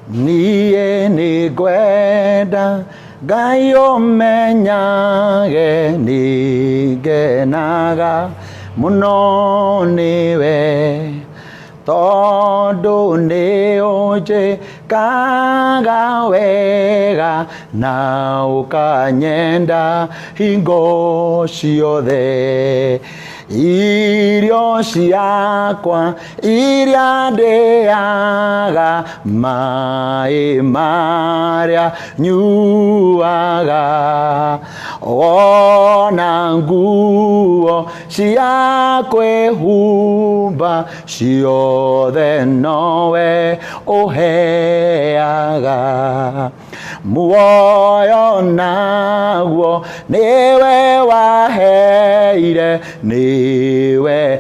niye ni gwenda gayo menyage ni genaga muno niwe todo ne oje kaga wega na ukanyenda hingo ciothe irio ciakwa iria ndĩaga maĩ marĩa nyuaga ona nguo cia kwĩhumba ciothe nowe ũheaga muoyo naguo niwe waheire niwe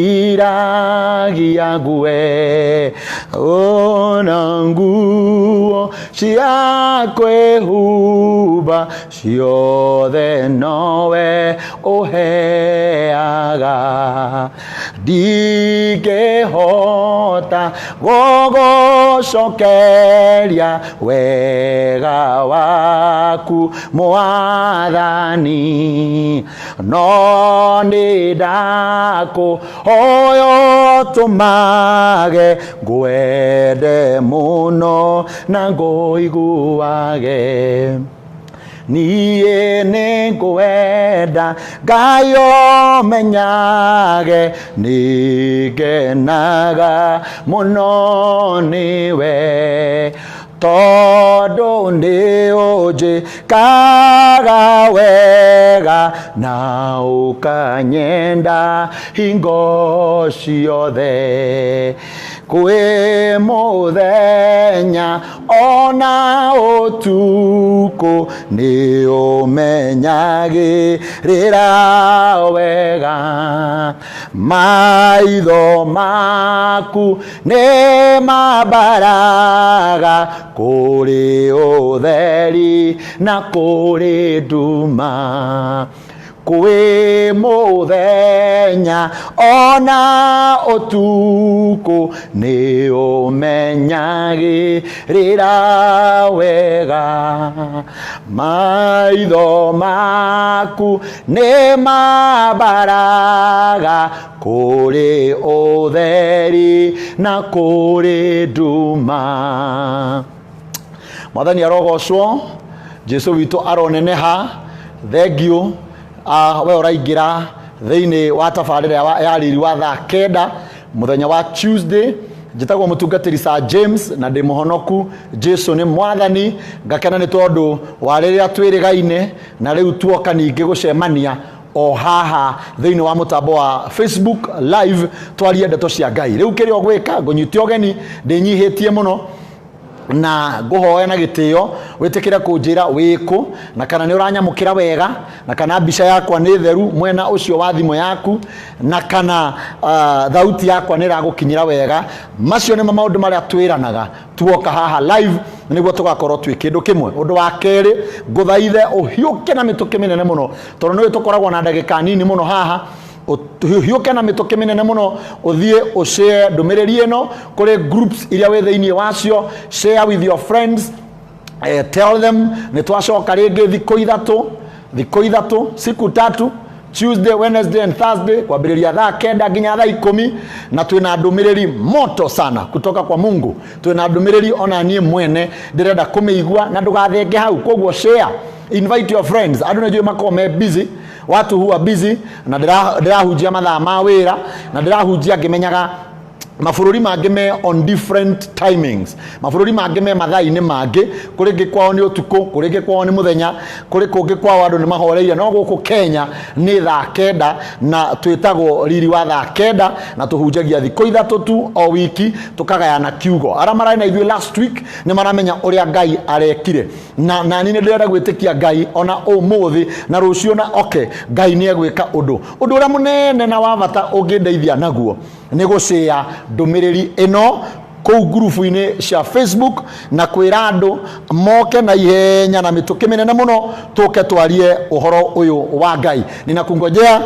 ũgiragia ngue ona nguo cia kwĩhumba ciothe nowe ũheaga ndingĩhota gũgũcokeria wega waku Mwathani no nĩndakũhoya ũtũmage ngwende mũno na ngũiguage niye nĩngwenda Ngai menyage nĩngenaga mũno nĩwe todo nĩũnjĩkaga wega na ũkanyenda hingo ciothe kwĩ mũthenya ona ũtukũ nĩũmenyagĩrĩra wega maitho maku nĩmambaraga kũrĩ ũtheri na kũrĩ nduma kwĩ mũthenya ona ũtukũ nĩũmenyagĩrĩra wega maitho maku nĩmambaraga kũrĩ ũtheri na kũrĩ nduma. Mwathani arogocwo, Jesu witũ aroneneha. Thengio we ũraingĩra thĩinĩ wa tabarĩra ya riri wa thaa 9 mũthenya wa Tuesday. Njĩtagwo mũtungatĩri Sir James na ndĩ mũhonoku. Jesu nĩ Mwathani. Ngakena nĩ tondũ wa rĩrĩa twĩrĩgaine na rĩu tuoka ningĩ gũcemania o haha thĩinĩ wa mũtambo wa Facebook live twarie ndeto cia Ngai. Rĩu kĩrĩa ũgwĩka ngũnyitio ũgeni ndĩnyihĩtie mũno na ngũhoya na gĩtĩo wĩtĩkĩre kũnjĩra wĩkũ na kana nĩ ũranyamũkĩra wega na kana mbica yakwa nĩ theru mwena ũcio wa thimũ yaku na kana thauti yakwa nĩ ĩragũkinyĩra wega. Macio nĩ maũndũ marĩa twĩranaga tuoka haha live nĩguo tũgakorwo twĩ kĩndũ kĩmwe. Ũndũ wa kerĩ ngũthaithe ũhiũke na mĩtũkĩ mĩnene mũno tondũ nĩ tũkoragwo na ndagĩka nini mũno haha. Hiũke na mĩtũkĩ mĩnene mũno ũthiĩ ũshare ndũmĩrĩri ĩno kũrĩ groups iria wĩ thĩinĩ wacio. Share with your friends, tell them nĩ twacoka rĩngĩ thikũ ithatũ siku tatu, Tuesday, Wednesday and Thursday kwambĩrĩria thaa 9 nginya thaa 10 na twĩna ndũmĩrĩri moto sana kutoka kwa Mungu. Twĩna ndũmĩrĩri ona niĩ mwene ndĩrenda kũmĩigua na ndũgathenge hau. Koguo share, invite your friends. Andũ nĩ njũĩ makorwo me busy, watu who are busy, na ndĩrahunjia mathaa ma wĩra na ndĩrahunjia ngĩmenyaga mabũrũri mangĩ me on different timings. Mabũrũri mangĩ me mathaa-inĩ mangĩ, kũrĩ ngĩ kwao nĩ ũtukũ, kũrĩ ngĩ kwao nĩ mũthenya, kũrĩ kũngĩ kwao andũ nĩ mahoreire. No gũkũ Kenya nĩ thaa 9 na twĩtagwo riri wa thaa 9 na tũhunjagia thikũ ithatũ tu o wiki tũkagayana kiugo. Arĩa mararĩ na ithuĩ last week nĩ maramenya ũrĩa Ngai arekire na niĩ nĩ ndĩrenda gwĩtĩkia Ngai ona ũmũthĩ na rũciũ na Ngai nĩ egwĩka ũndũ ũrĩa mũnene na wa bata ũngĩndeithia naguo nĩ gũshare ndũmĩrĩri ĩno kũu grupu-inĩ cia Facebook na kwĩra andũ moke na ihenya na mĩtũkĩ mĩnene mũno tũke twarie ũhoro ũyũ wa Ngai. Ninakungojea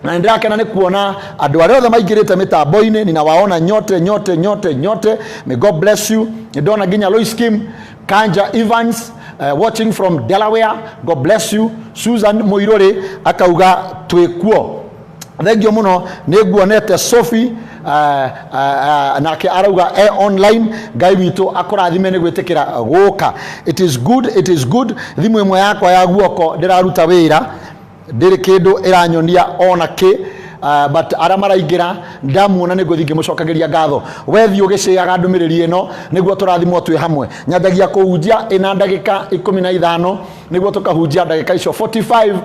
na ndakena nĩ kuona andũ arĩa othe maingĩrĩte mĩtambo-inĩ ninawaona nyote. May God bless you. Ndona nginya Lois Kim, Kanja Evans watching from Delaware, God bless you. Susan Muirore akauga twĩkuo, thengio muno. Nĩguonete Sophie nake arauga online, Ngai witũ akũrathime nĩ gwĩtĩkĩra gũka. It is good. Thimũ ĩmwe yakwa ya guoko ndĩraruta wĩra, ndĩrĩ kĩndũ ĩranyonia ona kĩ, but ara maraingĩra ndamuona nĩ ngũthiĩ ngĩmũcokagĩria ngatho. Wethi ũgĩcĩaga ndũmĩrĩri ĩno nĩguo tũrathimwo twĩ hamwe. Nyambagia kũhunjia ĩna ndagĩka 15 nĩguo tũkahunjia ndagĩka icio 45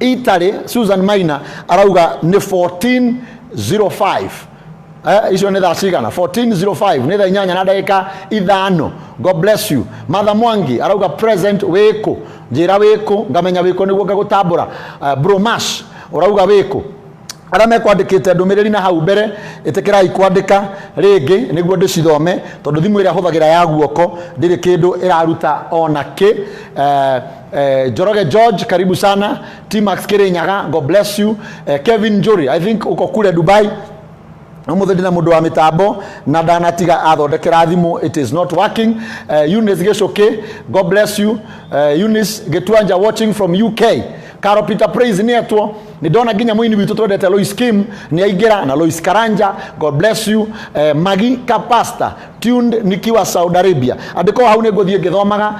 itarĩ. Susan Maina arauga nĩ 14:05. Icio nĩ thaa cigana? 14:05 nĩ thaa 8 na ndagĩka 5. God bless you. Mother Mwangi arauga present wĩkũ, njĩra wĩkũ, ngamenya wĩkũ nĩguo ngagũtambũra. Bro Mash urauga wĩkũ, ara mekwandĩkĩte ndũmĩrĩri na hau mbere ĩtĩkĩrai kwandĩka rĩngĩ nĩguo ndĩcithome, tondũ thimũ ĩrĩa hũthagĩra ya guoko ndĩrĩ kĩndũ ĩraruta ona kĩ. Joroge George karibu sana. T-Max Kirinyaga, God bless you. Kevin Njuri, I think uko kule Dubai. Umuthi ndina mundu wa mitambo na ndanatiga athondekera thimu, it is not working. Eunice Geshoke, God bless you. Eunice Getuanja watching from UK. Caro Peter Praise netwo ni ndona nginya muini witu twendete Lois Kim ni aingira na Lois Karanja, God bless you. Magi Kapasta tuned nikiwa Saudi Arabia, andiko hau ne gothie ngithomaga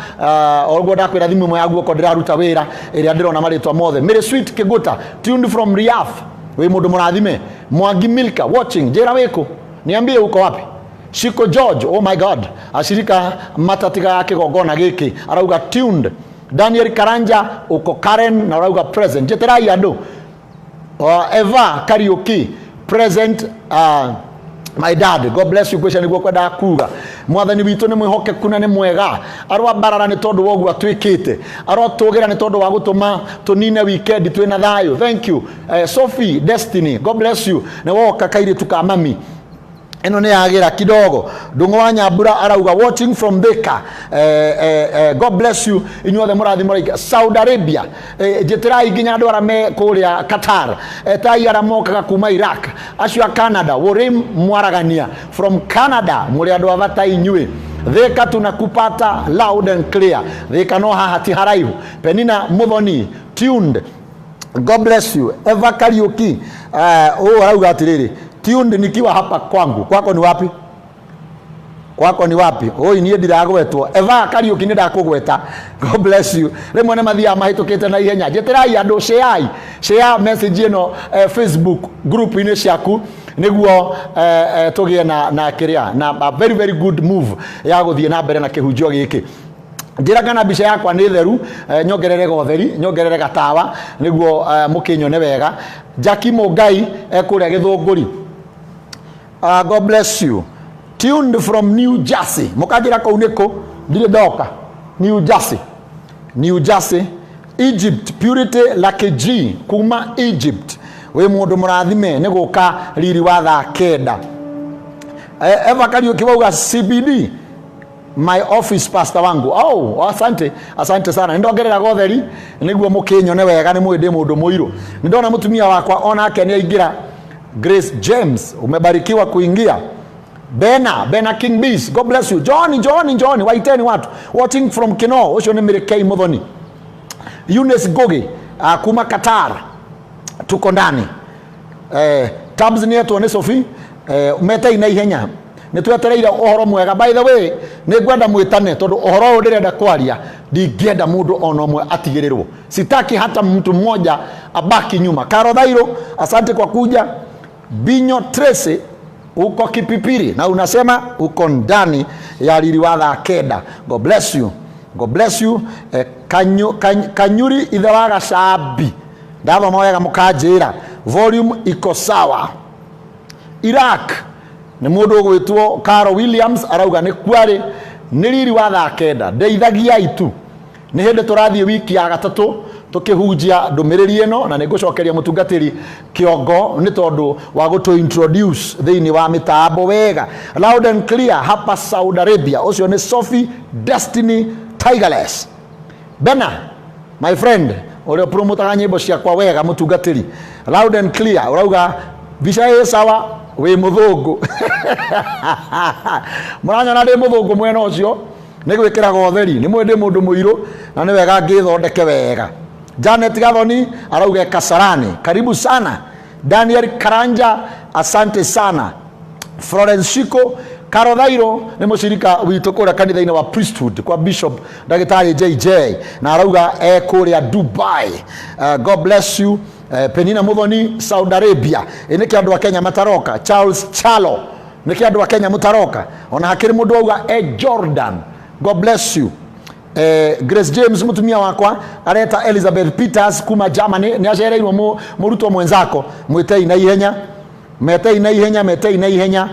ogwo ndakwira thimu ĩmwe ya guoko ndiraruta wĩra ĩrĩa ndĩrona marĩtwa mothe. Mary Sweet Kiguta tuned from Riyadh, we mundu mũrathime. Mwangi Milka watching, njĩra wĩkũ, niambie uko wapi. Shiko George, oh my God, ashirika matatiga ya kĩgongona gĩkĩ arauga tuned. Daniel Karanja uko Karen na urauga present. Jeterai andũ. Eva Karaoke present. My dad, God bless you. Kwesha niguo kwenda kuga mwathani witũ nĩ mwĩhokeku na nĩ mwega, arwa barara nĩ tondũ woguo atwĩkĩte, arwa tũgĩra nĩ tondũ wa gũtũma tũnine weekend twĩna thayũ. Thank you. Sophie Destiny, God bless you. Nĩ woka kairĩtu ka mami eno ne agira kidogo. Ndung'u wa Nyambura arauga watching from Thika. God bless you. Inyuothe mũrathi mũraika Saudi Arabia. Jeterai nginya andũ arĩa me kũrĩa Qatar. Tai arĩa mokaga kuma Iraq, acio a Canada, Worim Mwaragania from Canada, mũrĩ andũ avata inyuĩ. Thika tunakupata loud and clear. Thika no haha ti haraihu. Penina Muthoni tuned, God bless you. Eva Karaoke arauga atirĩrĩ tuned nikiwa hapa kwangu. Kwako ni wapi? Kwako ni wapi? Oi niĩ ndiragwetwo. Eva Karaoke nĩ ndakũgweta. God bless you. Rĩmwe nĩ mathia mahĩtũkĩte na ihenya. Njeterai andũ share message ĩno Facebook group inĩ ciaku nĩguo tũgĩe na kĩrĩa na very very good move ya gũthiĩ na mbere na kĩhunjio gĩkĩ. Njĩragana mbica yakwa nĩ theru, nyongerere gotheri, nyongerere gatawa nĩguo mũkĩnyone wega. Jackie Mũngai ekũrĩa Gĩthũngũri. God bless you. Tuned from New Jersey. Mũkanjĩra kũu nĩkũ? Ndirĩ ndoka. New Jersey. Egypt. Purity Lucky G kuma Egypt. We mũndũ mũrathime nĩ gũka riri wa thaa 9. Eva Karaoke wauga CBD. My office pastor wangu. Oh, asante sana. Ndongerera gotheri nĩguo mũkĩnyone wega nĩ mwĩndĩ mũndũ mũirũ. Ndona mũtumia wakwa ona ake nĩ aingira. Grace James, umebarikiwa kuingia. Bena King Bees, God bless you. Johnny, waiteni watu watching from Kino, ucio nĩ Mĩrĩkei Muthoni. Eunice Gogi kuma Qatar, tuko ndani. Tabs ni yetu ni Sophie, umetei na ihenya. Nĩtwetereire ũhoro mwega. By the way, nĩ ngwenda mwĩtane tondũ ũhoro ũyũ ndĩrenda kwaria ndingĩenda mũndũ ona ũmwe atigĩrĩrwo. Sitaki hata mtu mmoja abaki nyuma. Karo Thairo, asante kwa kuja. Binyo Tracy uko Kipipiri na unasema uko ndani ya riri wa thaa 9. God bless you. Kanyuri ithe wa Gacabi ndathoma wega mũkanjĩra volume iko sawa. Iraq nĩ mũndũ ũgwĩtwo Carol Williams arauga nĩ kwarĩ nĩ riri wa thaa 9. Ndeithagiai tu, nĩ hĩndĩ tũrathiĩ wiki ya gatatũ tukihujia ndũmĩrĩri ĩno na nĩngũcokeria mũtungatĩri kĩongo nĩ tondũ wa gũtũ introduce thĩinĩ wa mĩtambo wega loud and clear hapa Saudi Arabia. Ũcio nĩ Sophie Destiny Tigerless. Bena my friend ũrĩa promotaga nyĩmbo ciakwa wega mũtungatĩri loud and clear urauga bica ĩ sawa wĩ mũthũngũ mũranyona ndĩ mũthũngũ mwena ũcio nĩ gwĩkĩraga ũtheri nĩ mwendĩ mũndũ mũirũ na nĩ wega ngĩthondeke wega. Janet Gathoni arauga Kasarani karibu sana. Daniel Karanja asante sana. Florence Shiko Karodhairo ni mushirika witu kura kanitha-ini wa priesthood kwa Bishop Dagitari JJ na arauga kuria Dubai. God bless you. Penina Muthoni Saudi Arabia ini kia andu wa Kenya mataroka. Charles Chalo ni kia andu wa Kenya mutaroka ona hakiri mundu auga Jordan. God bless you. Grace James mutumia wakwa areta Elizabeth Peters kuma Germany ni acereirwo muruto mwenzako mwitei na ihenya metei na ihenya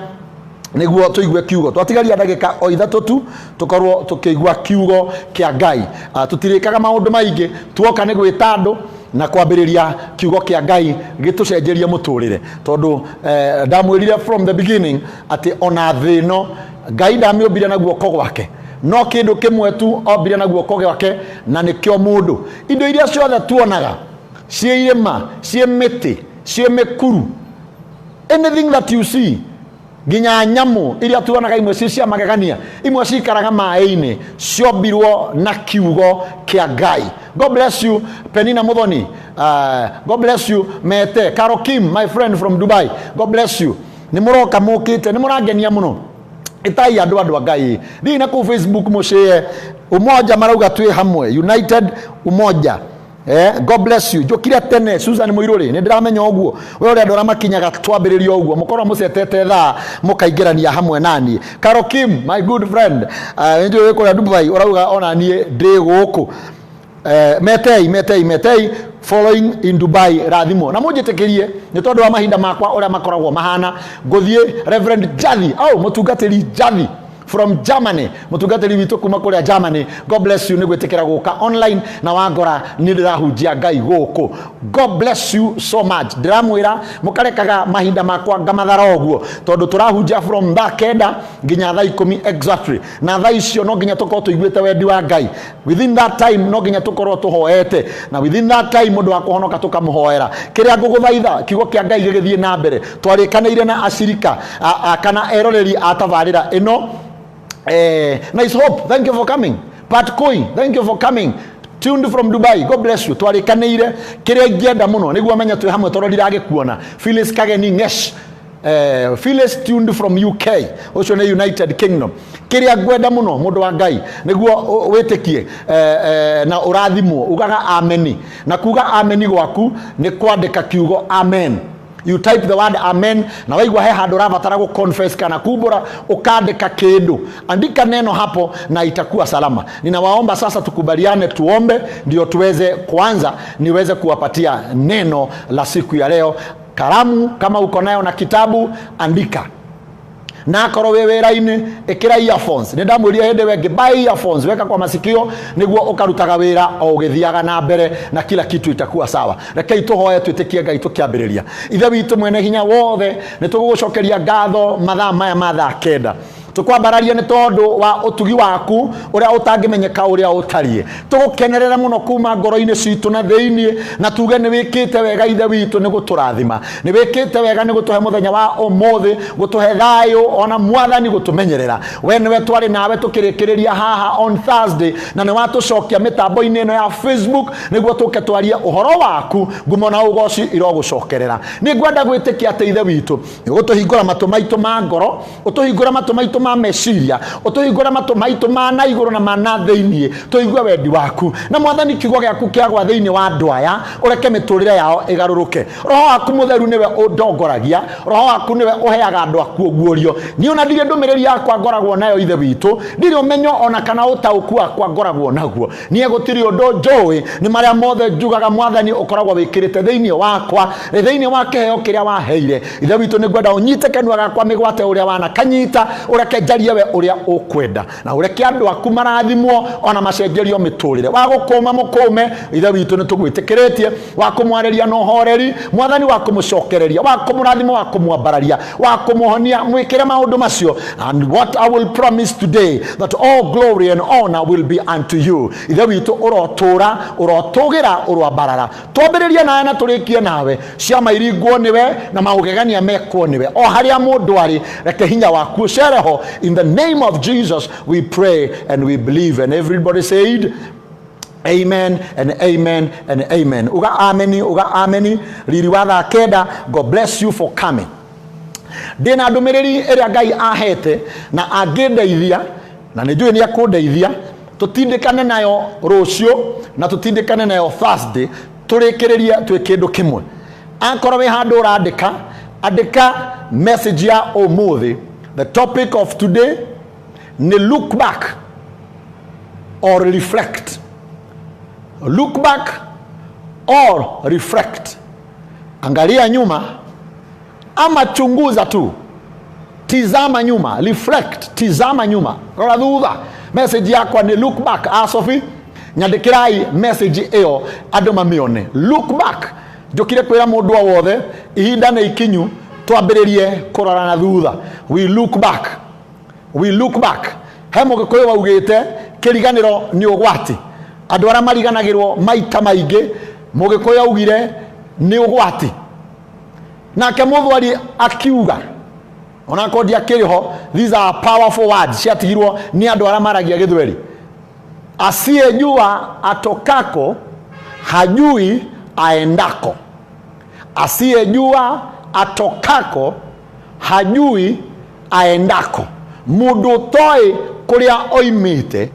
niguo tuigue kiugo twatigaria ndagika o ithatu tu tukorwo tukigua kiugo kia Ngai. Tutirikaga maundu maingi tuoka ni gwita andu na kwambiriria kiugo kia Ngai gitucenjeria muturire tondu ndamwirire from the beginning ati ona thino Ngai ndamiumbire na guoko gwake no kindu kimwe tu ombire na guoko gwake na nikio mundu. Indo iria ciothe tuonaga cie irima cie miti cie mikuru, anything that you see, ginya nyamu iria tuonaga imwe cia magegania imwe cikaraga maaĩ-inĩ ciombirwo na kiugo kia Ngai. God bless you Penina Muthoni. God bless you Mete Carol Kim, my friend from Dubai. God bless you. Ni muroka mukite ni murangenia muno itai andu a Ngai thii na ku Facebook mucie umoja marauga twi hamwe united umoja. God bless you. Jokire tene Susan Muiruri ni ndiramenya oguo we uri andu makinyaga twambiririo oguo mukorwa mucetete thaa mukaingirania hamwe nani. Carol Kim, my good friend, ndio we kuri Dubai urauga ona nie ndi guku. Metei following in Dubai rathimo na mujitekirie ni tondu wa mahinda makwa uria makoragwo mahana nguthie Reverend Jathi mutungatiri Jathi from Germany, mutungatiri witu kuma kuria Germany. God bless you ni gwitikira guka online na wangora ni ndirahunjia Ngai guku. God bless you so much. Ndiramwira mukarekaga mahinda makwa ngamathara oguo tondu turahunjia from thaa kenda nginya thaa 10 exactly na thaa icio no nginya tukorwo tuiguite wendi wa Ngai. Within that time no nginya tukorwo tuhoete na within that time mundu wa kuhonoka tukamuhoera. Kiria nguguthaitha kiugo kia Ngai gigithie na mbere twarikanire na ashirika kana eroreri atavarira ino. Nice Hope, thank you for coming. Pat Koi, thank you for coming. Tuned from Dubai, God bless you. Twarikanire kiria ngienda muno niguo menya twi hamwe toro ndiragikuona. Phyllis Kageni Ngesh, Phyllis tuned from UK, also na United Kingdom. Kiria ngwenda muno mundu wa Ngai niguo witikie na urathimwo ugaga ameni na kuga ameni gwaku ni kwandika kiugo amen. You type the word amen na waigua he handu rabatara go confess kana kumbura ukandika kindu, andika neno hapo na itakuwa salama. Ninawaomba sasa tukubaliane tuombe ndio tuweze kuanza niweze kuwapatia neno la siku ya leo. Kalamu kama uko nayo na kitabu andika. Na korwo we wira-ini ikira earphones ni ndamwiria hende we buy earphones weka kwa masikio niguo ukarutaga wira o ugithiaga na mbere na kila kitu itakuwa sawa. Rekei tuhoe twitikie Ngai tukiambiriria. Ithe witu mwene hinya wothe ni tugugucokeria ngatho mathaa maya mathaa kenda tukwambararia ni tondu wa utugi waku uria utangimenyeka uria utarie. Tugukenerera muno kuma ngoro-ini citu na thiini na tuge ni wikite wega ithe witu ni guturathima, ni wikite wega ni gutuhe muthenya wa umuthi, gutuhe thayo ona mwathani gutumenyerera. We niwe twari nawe tukirikiriria haha on Thursday na ni watucokia mitambo-ini ino ya Facebook niguo tuke twarie uhoro waku ngumo na ugoci irogucokerera. Ni ngwenda gwitikia ati ithe witu ni gutuhingura matu maitu ma ngoro, utuhingura matu maitu ma meciria, utuhingura matu maitu ma na iguru na mana thiini tuigue wendi waku na mwathani kiugo giaku kiagwa thiini wa andu aya ureke miturire yao igaruruke. Roho waku mutheru niwe undongoragia, roho waku niwe uheaga andu aku guorio. Ni ona ndire ndumiriri yakwa ngoragwo nayo ithe witu, ndire umenyo ona kana utauku akwa ngoragwo naguo. Nie gutiri undu njui ni maria mothe njugaga mwathani ukoragwo wikirite thiini wakwa thiini wa kiheo kiria waheire. Ithe witu ni ngwenda unyite kenua gakwa migwate uria wana kanyita ureke reke njarie we uria ukwenda na ureke andu aku marathimwo ona macenjerio miturire wa gukuma mukome ithe witu ni tugwitikiretie wa kumwareria no horeri mwathani wa kumucokereria wa kumurathimo wa kumwambararia wa kumuhonia mwikire maundu macio. And what I will promise today, that all glory and honor will be unto you. Ithe witu urotura urotugira urwambarara twambiririe nawe na turikie nawe ciama iringwo niwe na maugegania mekwo niwe o haria mundu ari reke hinya waku ucereho. In the name of Jesus we pray and we believe, and everybody said amen and amen and amen. Uga ameni riri watha kenda. God bless you for coming. Dina ndumiriri iria Ngai ahete na angindeithia na nijui ni akundeithia tutindikane nayo rucio na tutindikane nayo Thursday turikiriria twi kindu kimwe. Akorwo we handu urandika andika message ya umuthi. The topic of today ni look back or reflect. Look back or reflect. Angalia nyuma ama chunguza tu. Tizama nyuma. Reflect. Tizama nyuma. Rora thutha. Message yako ni look back. Sophie, nyandikirai message iyo andu mamione. Look back. Jokire kwira mundu wothe ihinda na ikinyu twambiririe kurora na thutha. We look back. We look back. He mugikuyu waugite kiriganiro ni ugwati. Andu ara mariganagirwo maita maingi mugikuyu augire ni ugwati. Nake muthwari akiuga ona kodia kiriho, these are powerful words ciatigirwo ni andu ara maragia githweri. Asiyejua atokako hajui aendako. Asiyejua atokako hajui aendako. Mundu toi kuria oimite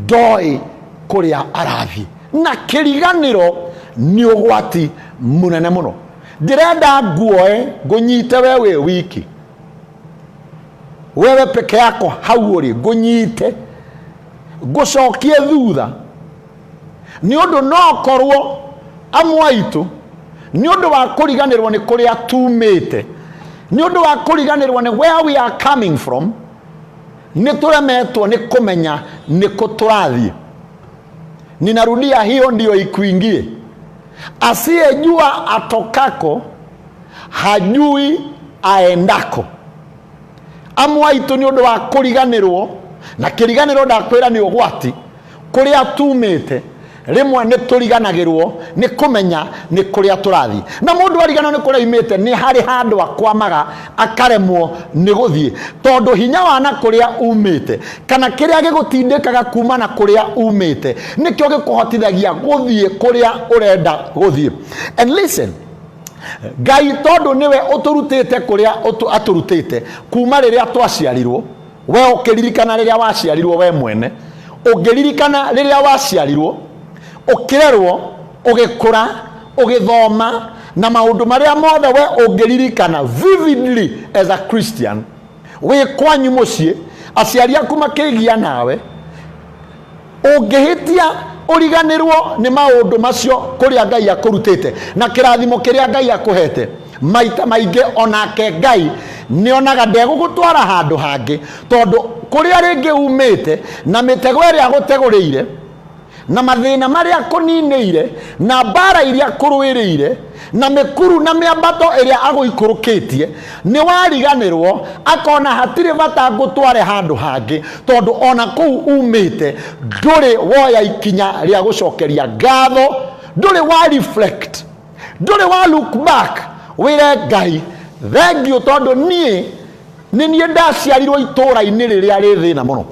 doi kuria arathi. Na kiriganiro ni ugwati munene muno. Ndirenda nguoe ngunyite wewe wiki. Wewe peke yako hau uri ngunyite ngucokie thutha ni undu no korwo amwaitu ni undu wa kuriganirwo ni kuria tumite ni undu wa kuriganirwo ni where we are coming from. Ni turemetwo ni kumenya ni kuturathie. Ninarudia, hiyo ndio ikuingie. Asiyejua atokako hajui aendako. Amwaitu ni undu wa kuriganirwo na kiriganirwo ndakwira ni ugwati kuria tumite. Rimwe ni turiganagirwo ni kumenya ni kuria turathi. Na mundu arigana ni kuria imite ni hari handu akwamaga akaremwo ni guthie tondu hinya wana kuria umite kana kiria gigutindikaga kuma na kuria umite nikyo gikuhotithagia guthie kuria urenda guthie. And listen, Ngai tondu niwe uturutite kuria aturutite kuma riria twaciarirwo. We ukiririkana riria waciarirwo we mwene, ukiririkana riria waciarirwo, ukirerwo, ugikura, ugithoma na maundu maria mothe we ungiririkana vividly as a Christian. We kwanyu mucii aciari aku makigia nawe, ungihitia uriganirwo ni maundu macio kuria Ngai akurutite na kirathimo kiria Ngai akuhete. Maita maingi onake Ngai nionaga ndegugutwara handu hangi tondu kuria ringi umite na mitego iria guteguriire na mathina maria kunineire na bara iria kurwiriire na mikuru na miambato iria aguikurukitie ni wariganirwo akona hatire bata gutware handu hangi tondu ona kuu umite nduri woya ikinya ria gucokeria ngatho, nduri wa reflect, nduri wa look back. Wire Ngai thengio tondu nie ndaciarirwo itura-ini riria ri thina muno.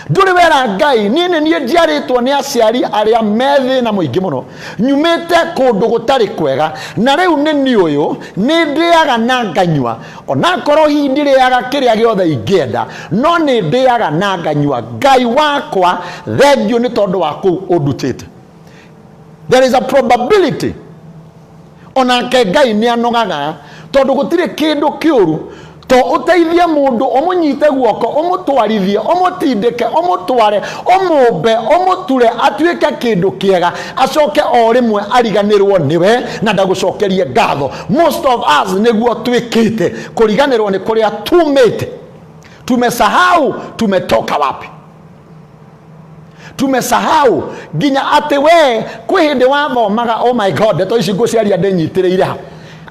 Nduri wera Ngai nie njiaritwo ni aciari aria me thina muingi muno, nyumite kundu gutari kwega na riu ni uyu ni ndiaga na nganyua. Ona korwo hi ndiriaga kiria giothe ingienda no ni ndiaga na nganyua. Ngai wakwa thengio ni tondu wa kuu undutite. There is a probability onake Ngai ni anogaga tondu gutire kindu kiuru to uteithie mundu umunyite guoko umutwarithie umutindike umutware umumbe umuture atuike kindu kiega acoke o rimwe ariganirwo niwe na ndagucokerie ngatho. Most of us niguo twikite kuriganirwo ni kuria tumite Tumesahau tumetoka wapi. Tumesahau ginya ate we kwihinde wathomaga, oh my God, deto ici ngũciaria ndĩnyitĩrĩire ha.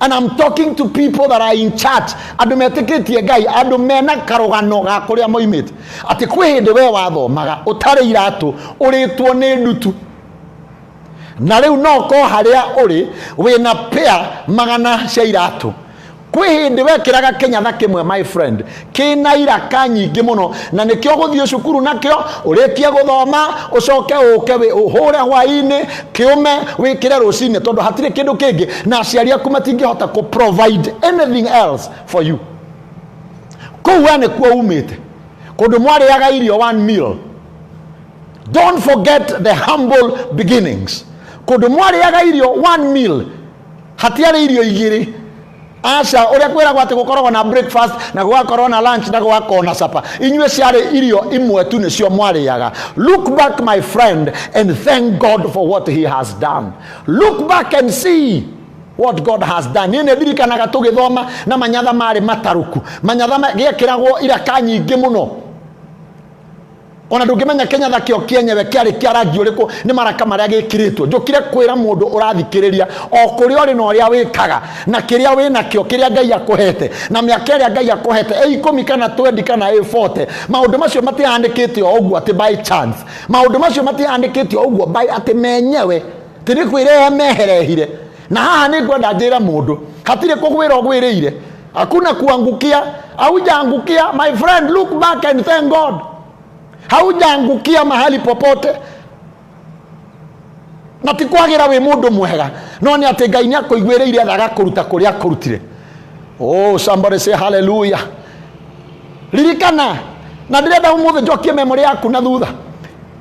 And I'm talking to people that are in church. Andu metĩkĩtie Ngai, andu mena karũgano ga kũrĩa moimĩte. Ati kwihinde we wathomaga ũtarĩ iratũ, ũrĩtwo nĩ ndutu. Na rĩu no ko harĩa ũrĩ wĩna pair 100 cia iratũ. Kwihinde wekĩraga kĩnyatha kĩmwe, my friend, kĩna iraka nyingĩ mũno, na nĩkĩo gũthiĩ cukuru nakĩo, ũrĩkie gũthoma, ũcoke ũke ũhũre hwaĩ-inĩ, kĩume wĩkĩre rũcinĩ, tondũ hatirĩ kĩndũ kĩngĩ, na aciari aku matingĩhota kũ provide anything else for you. Kũu we nĩkuo umĩte, kũndũ mwarĩaga irio 1 meal. Don't forget the humble beginnings. Kũndũ mwarĩaga irio 1 meal, hatiarĩ irio igĩrĩ. Asha uria kwiragwo ati gukoragwo na breakfast na gugakorwo na lunch na gugakorwo na supper. Inywe ciarĩ irio imwe tu nĩcio mwarĩaga. Look back, my friend, and thank God for what he has done. Look back and see what God has done. Niĩ nĩndirikanaga tũgĩthoma na manyatha marĩ mataruku, manyatha gĩekĩragwo iraka nyingĩ mũno. Ona ndũngĩmenya kĩnyatha kĩo kĩenyewe kĩarĩ kĩa rangi ũrĩkũ, nĩ maraka marĩa gĩkĩrĩtwo. Njũkire kwĩra mũndũ ũrathikĩrĩria, o kũrĩa ũrĩ na ũrĩa wĩkaga, na kĩrĩa wĩna kĩo, kĩrĩa Ngai akũhete, na mĩaka ĩrĩa Ngai akũhete, 10 kana 20 kana 40. Maũndũ macio matihandĩkĩte o ũguo atĩ by chance. Maũndũ macio matihandĩkĩte o ũguo by atĩ menyewe tĩ nĩ kwĩrehe meherehire. Na haha nĩ ngwenda njĩra mũndũ, hatirĩ kũgwĩra ũgwĩrĩire, hakuna kuangukia, haujaangukia. My friend, look back and thank God. Haujaangukia mahali popote. Na tikwagira we mundu mwega, no ni ati Ngai ni akũiguĩrĩire athaga kũruta kũrĩa akũrutire. Oh, somebody say hallelujah. Ririkana, na ndirenda ũmũthĩ njokie memory yaku na thutha,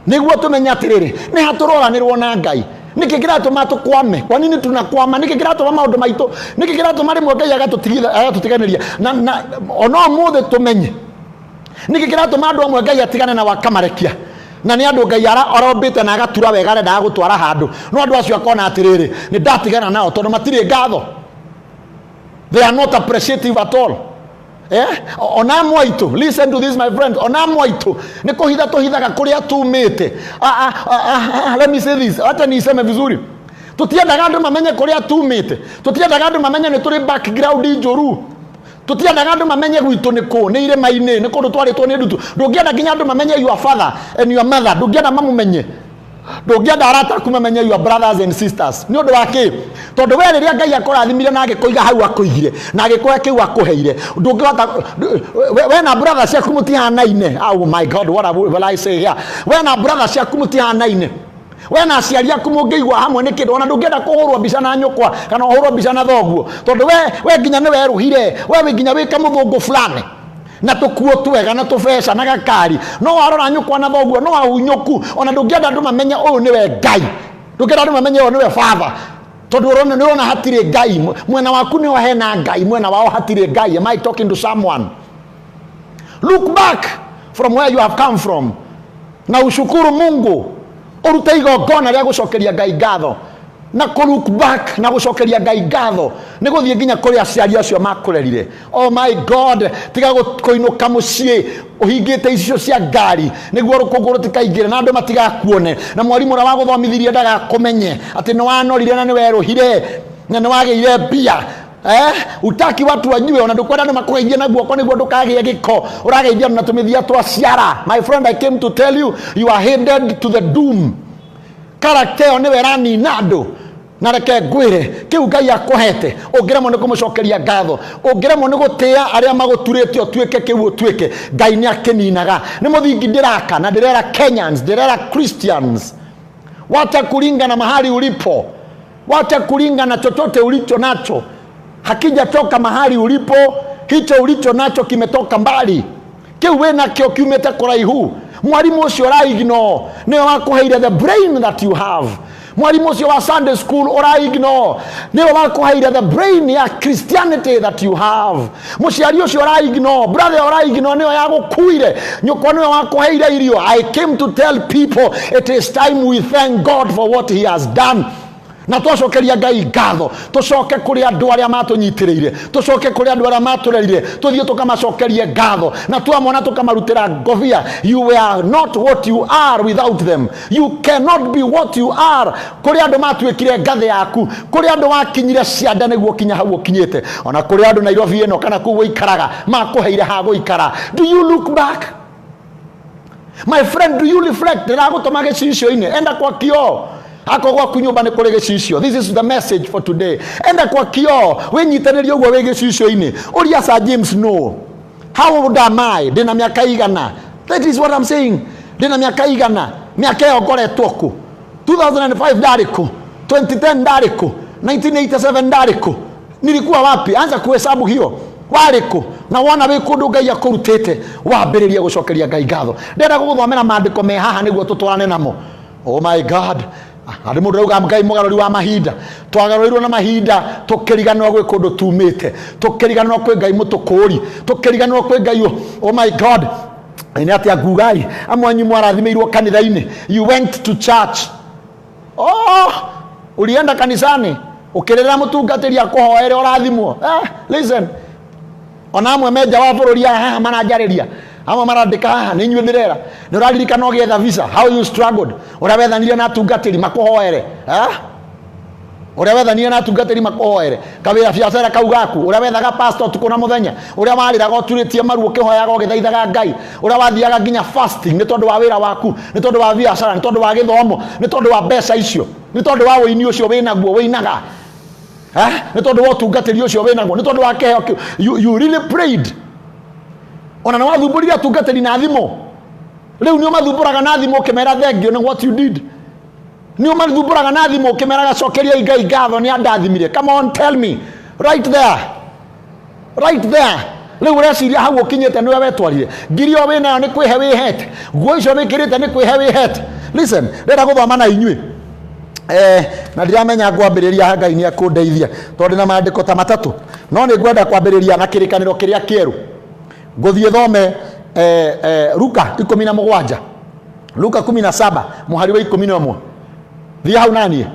nĩguo tũmenye atĩrĩrĩ, nĩ hatũroranĩrwo na Ngai. Nĩkĩ kĩratũma tũkwame? Kwa nini tunakwama? Nĩkĩ kĩratũma maũndũ maitũ? Nĩkĩ kĩratũma rĩmwe Ngai agatũtiganĩria? Na ona ũmũthĩ tũmenye nĩkĩ kĩratũma andũ amwe Ngai atigane na wakamarekia, na nĩ andũ Ngai arombĩte na agatura wega arenda gũtwara handũ, no andũ acio akona atĩrĩrĩ, nĩ ndatigana nao tondũ matirĩ ngatho. They are not appreciative at all. Ona mwaitũ, listen to this my friend, ona mwaitũ nĩ kũhitha tũhithaga kũrĩa tumĩte. Let me say this, acha niseme vizuri. Tutiendaga andũ mamenye kũrĩa tumĩte, tutiendaga andũ mamenye nĩ tũrĩ background njũru. Tutiendaga andũ mamenye gwitũ nĩ kũ, nĩ irĩma-inĩ, nĩ kũndũ twarĩtwo nĩ ndutu. Ndũngĩenda nginya andũ mamenye your father and your mother, ndũngĩenda mamumenye. Ndũngĩenda arata aku mamenye your brothers and sisters. Nĩ ũndũ wa kĩ? Tondũ we rĩrĩa Ngai akũrathimire na agĩkũiga hau akũigire, na agĩkũhe kĩu akũheire, ndũngĩhota we na brothers ciaku mũtihanaine. Oh my God, what will I say here? We na brothers ciaku mũtihanaine. We na aciari aku mũngĩigua hamwe nĩ kĩndũ, ona ndũngĩenda kũhũrwo mbica na nyũkwa kana ũhũrwo mbica na thoguo, tondũ we nginya nĩ werũhire, we nginya wĩka mũthũngũ fulani na tũkuo twega na tũbeca na gakari, no warora nyũkwa na thoguo, no wahunyũku. Ona ndũngĩenda andũ mamenye ũyũ nĩwe Ngai, ndũngĩenda andũ mamenye ũyũ nĩwe Father, tondũ nĩũrona hatirĩ Ngai. Mwena waku nĩho hena Ngai, mwena wao hatirĩ Ngai. Am I talking to someone? Look back from where you have come from na ushukuru Mungu, urute igongona rĩa gũcokeria Ngai ngatho. Na look back na gũcokeria Ngai ngatho nĩ gũthiĩ nginya kũrĩa aciari acio makũrerire. Oh my God, tiga kũinũka mũciĩ ũhingĩte icio cia ngari nĩguo rũkũngũ rũtikaingĩre na andũ matigakuone, na mwarimũ ũrĩa wagũthomithirie ndagakũmenye atĩ nĩ wanorire na nĩ werũhire na nĩ wagĩire mbia. Utaki watu wajue, ona ndũkwenda andũ makũgeithie na guoko nĩguo ndũkagĩe gĩko, ũrageithia na tũmĩthia twa ciara. My friend, I came to tell you, you are headed to the doom. Character ĩyo nĩwe ĩranina andũ. Na reke ngwĩre, kĩu Ngai akũhete, ũngĩremwo nĩ kũmũcokeria ngatho, ũngĩremwo nĩ gũtĩa arĩa magũturĩte ũtuĩke kĩu ũtuĩke, Ngai nĩ akĩninaga. Nĩ mũthingi ndĩraka na ndĩrera Kenyans, ndĩrera Christians, wacha kulingana mahali ulipo, wacha kulingana chochote ulicho nacho. Hakijatoka mahali ulipo, hicho ulicho nacho kimetoka mbali. Kĩu wĩna kĩo kiumĩte kũraihu. Mwarimu ũcio ũraignore nĩwe wakũheire the brain that you have. Mwarimu ũcio wa Sunday school ũraignore nĩwe wakũheire the brain ya Christianity that you have. Mũciari ũcio ũraignore, brother ũraignore nĩwe yagũkuire, nyũkwa nĩwe wakũheire irio. I came to tell people it is time we thank God for what he has done. na twacokeria Ngai ngatho, tucoke kuri andu aria matunyitiriire, tucoke kuri andu aria maturerire, tuthie tukamacokerie ngatho, na twamona tukamarutira ngobia. You were not what you are without them. You cannot be what you are kuri andu matuikire ngathe yaku, kuri andu wakinyire cianda niguo kinya hau ukinyite, ona kuri andu Nairobi eno kana kuo ikaraga makuheire ha guikara. Do you look back? My friend, do you reflect? Ndagutuma gicicio-ini, enda kwa kio akogwa kunyumba ni kuri gicicio. This is the message for today. Enda kwa kio winyitanirie uguo wi gicicio-ini, uria Sir James no, how old am I? Ndina miaka igana? That is what I'm saying. Ndina miaka igana? Miaka iyo ngoretwo ku? 2005 ndari ku? 2010 ndari ku? 1987 ndari ku? Nilikuwa wapi? Anza kuhesabu hiyo. Wari ku? Na wona wi kundu Ngai akurutite, wambiririe gucokeria Ngai ngatho. Ndenda guguthomera maandiko me haha niguo tutwarane namo. Oh my God. Ari mundu rauga Ngai mugaruri wa mahinda, twagarurirwo na mahinda, tukiriganwa gwi kundu tumite, tukiriganwa kwi Ngai mutukuri, tukiriganwa kwi Ngai. Oh my God. Ine atia ngugai amwanyu mwarathimirwo kanitha-ini. You went to church. Oh, ulienda kanisani ukirira mutungatiri akuhoere urathimwo. Listen, ona amwe menja wa bururi haha mananjariria, amwe marandika haha ni inyuĩ ndirera, ni uraririkana ũgĩetha visa, how you struggled, ũrĩa wethanire na atungatĩri makuhoere, ũrĩa wethanire na atungatĩri makuhoere, kawĩra biacara kau gaku, ũrĩa wethaga pastor tuko na mũthenya, ũrĩa warĩraga ũturĩtie maru ũkĩhoyaga ũgĩthaithaga Ngai, ũrĩa wathiaga nginya fasting nĩ tondũ wa wĩra waku, nĩ tondũ wa biacara, nĩ tondũ wa gĩthomo, nĩ tondũ wa mbeca icio, nĩ tondũ wa ũini ũcio wĩnaguo wĩinaga, nĩ tondũ wa ũtungatĩri ũcio wĩnaguo, nĩ tondũ wa kĩheo kĩu. You really prayed. Ona na wathumbũrire atungatĩri na thimũ, rĩu nĩ ũmathumbũraga na thimũ ũkĩmera thengio nĩ what you did. Nĩ ũmathumbũraga na thimũ ũkĩmera gacokeria Ngai ngatho nĩ andathimire. Come on, tell me. Right there. Right there. Rĩu ũreciria hau ũkinyĩte nĩwe wetwarire. Ngiri o wĩnayo nĩ kwĩhe wĩhete. Nguo icio wĩkĩrĩte nĩ kwĩhe wĩhete. Listen, ndĩrenda gũthoma na inyuĩ. Na ndiramenya ngwambĩrĩria Ngai nĩ akũndeithia tondũ na maandĩko ta matatũ, no nĩ ngwenda kwambĩrĩria na kĩrĩkanĩro kĩrĩa kĩerũ. Ngũthiĩ thome Luka 17, Luka 17 mũhari wa 11. Thiĩ hau naniĩ.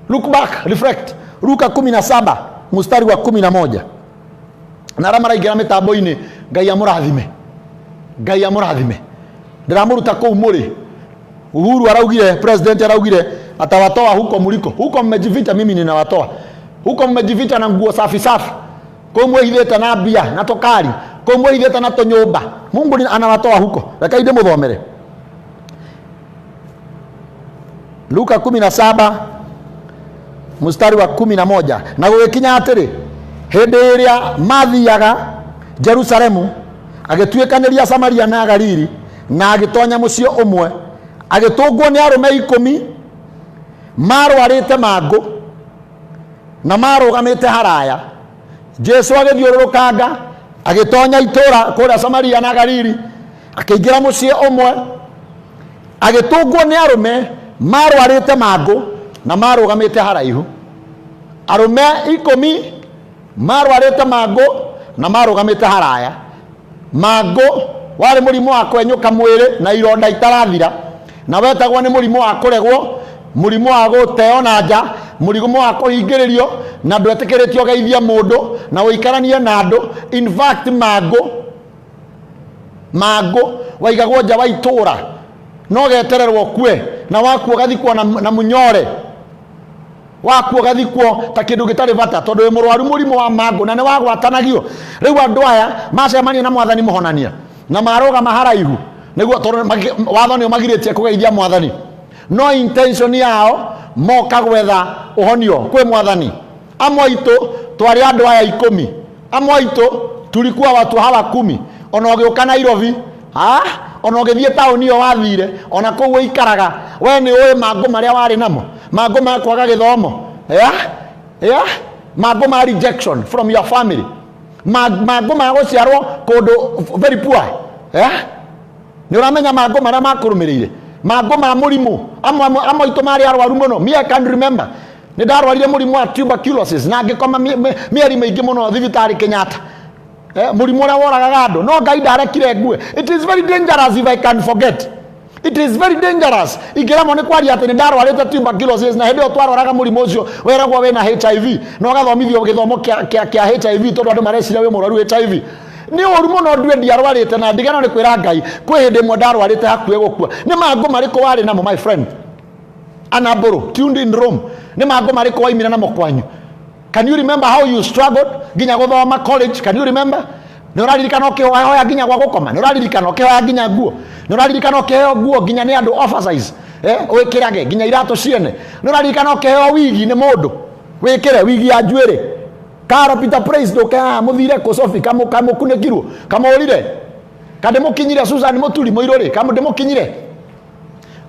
Look back, reflect. Luka 17 mstari wa 11. Na arĩa maraingĩra mĩtambo-inĩ, Ngai amũrathime, Ngai amũrathime. Ndiramũruta kũu mũrĩ. Uhuru araugire, president araugire atawatoa huko mliko. Huko mmejificha, mimi ninawatoa. Huko mmejificha na nguo safi safi, kwa mwehithete na bia na tokari, kwa mwehithete na tonyumba. Mungu anawatoa huko. Reka inde muthomere Luka 17 mstari wa 11. Na gũgĩkinya atĩrĩ, hĩndĩ ĩrĩa mathiaga Jerusalemu, agĩtuĩkanĩria Samaria na Galili, na agĩtonya mũciĩ ũmwe, agĩtũngwo nĩ arũme 10 marwarĩte mangũ na marũgamĩte haraya. Jesu agĩthiũrũrũkanga, agĩtonya itũũra kũrĩa Samaria na Galili, akĩingĩra mũciĩ ũmwe, agĩtũngwo nĩ arũme marwarĩte mangũ na marũgamĩte haraihu. Arũme 10 marwarĩte mangũ na marũgamĩte haraya. Mangũ warĩ mũrimũ wa kwenyũka mwĩrĩ na ironda itarathira, na wetagwo nĩ mũrimũ wa kũregwo, mũrimũ wa gũteo na nja, mũrimũ wa kũhingĩrĩrio na ndwetĩkĩrĩtio geithia mũndũ na ũikaranie na andũ. In fact, mangũ waigagwo nja wa itũũra, no getererwo kue, na wakuo gathikwo na mũnyore, wakuo gathikwo ta kĩndũ gĩtarĩ bata, tondũ wĩ mũrwaru mũrimũ wa mangũ na nĩ wagwatanagio. Rĩu andũ aya macemania na Mwathani mũhonania na marũgama haraihu, nĩguo tondũ watho nĩ ũmagirĩtie kũgeithia Mwathani, no intention yao moka gwetha ũhonio kwĩ Mwathani. Amwe aitũ twarĩ andũ aya 10, amwe aitũ tulikuwa watu hawa 10. Ona ũgĩũka Nairobi, ona ũgĩthiĩ taũni ĩyo wathire, ona kũu ũikaraga, we nĩ ũĩ mangũ marĩa warĩ namo, mangũ ma kwaga gĩthomo, mangũ ma rejection from your family, mangũ ma gũciarwo kũndũ very poor, nĩ ũramenya mangũ marĩa makũrũmĩrĩire, mangũ ma mũrimũ. Amwe aitũ marĩ arwaru mũno. Me I can remember nĩ ndarwarire mũrimũ wa tuberculosis na ngĩkoma mĩeri mĩingĩ mũno thibitarĩ Kenyatta, mũrimũ ũrĩa woragaga andũ, no Ngai ndarekire ngue. It is very dangerous if I can forget. It is very dangerous. Igira mone kwari ati ndarwarite tuberculosis na hende otwaroraga murimo ucio weragwo wena HIV no gathomithio githomo kia HIV tondu andu marecira we muraru HIV ni orumo no ndue ndiarwarite na ndigano ni kwira Ngai kwi hindi mwe ndarwarite hakuhe gukua ni mango mariko wari namo my friend Anaboro tuned in Rome ni mango mariko waimira namo kwanyu. Can you remember how you struggled ginya guthoma college? Can you remember? Noraririkana okihoya ginya gwa gukoma, noraririkana okihoya ginya nguo, noraririkana okiheo nguo ginya ni andu oversize wikirage ginya irato ciene, noraririkana okiheo wigi ni mundu wikire wigi ya njuire. Karo Peter Praise ndoka muthire ko Sophie kamukunekirwo kamorire kande mukinyire Susan Muturi muirore kamude mukinyire.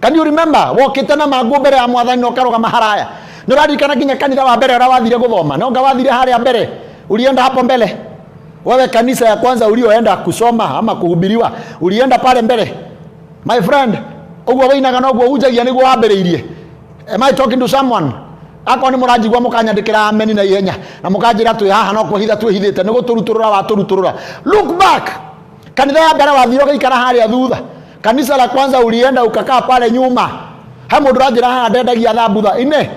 Can you remember wokite na mangu mbere ya mwathani no karoga maharaya, noraririkana ginya kanitha wa mbere ora wathire guthoma no nga wathire haria mbere ulienda hapo mbele. Wewe kanisa ya kwanza ulioenda kusoma ama kuhubiriwa ulienda pale mbele my friend ogwo wainaga no gwo ujagia niguo wambiriirie. Am I talking to someone? Ako ni murajigwa mukanyandikira amen na ihenya na mukanjira twi haha no kuhitha twihithite ni guturuturura wa turuturura. Look back. Kanitha ya mbere wathiro gaikara haria thutha, kanisa la kwanza ulienda ukakaa pale nyuma. Hamo ndurajira haha ndendagia thambutha ine.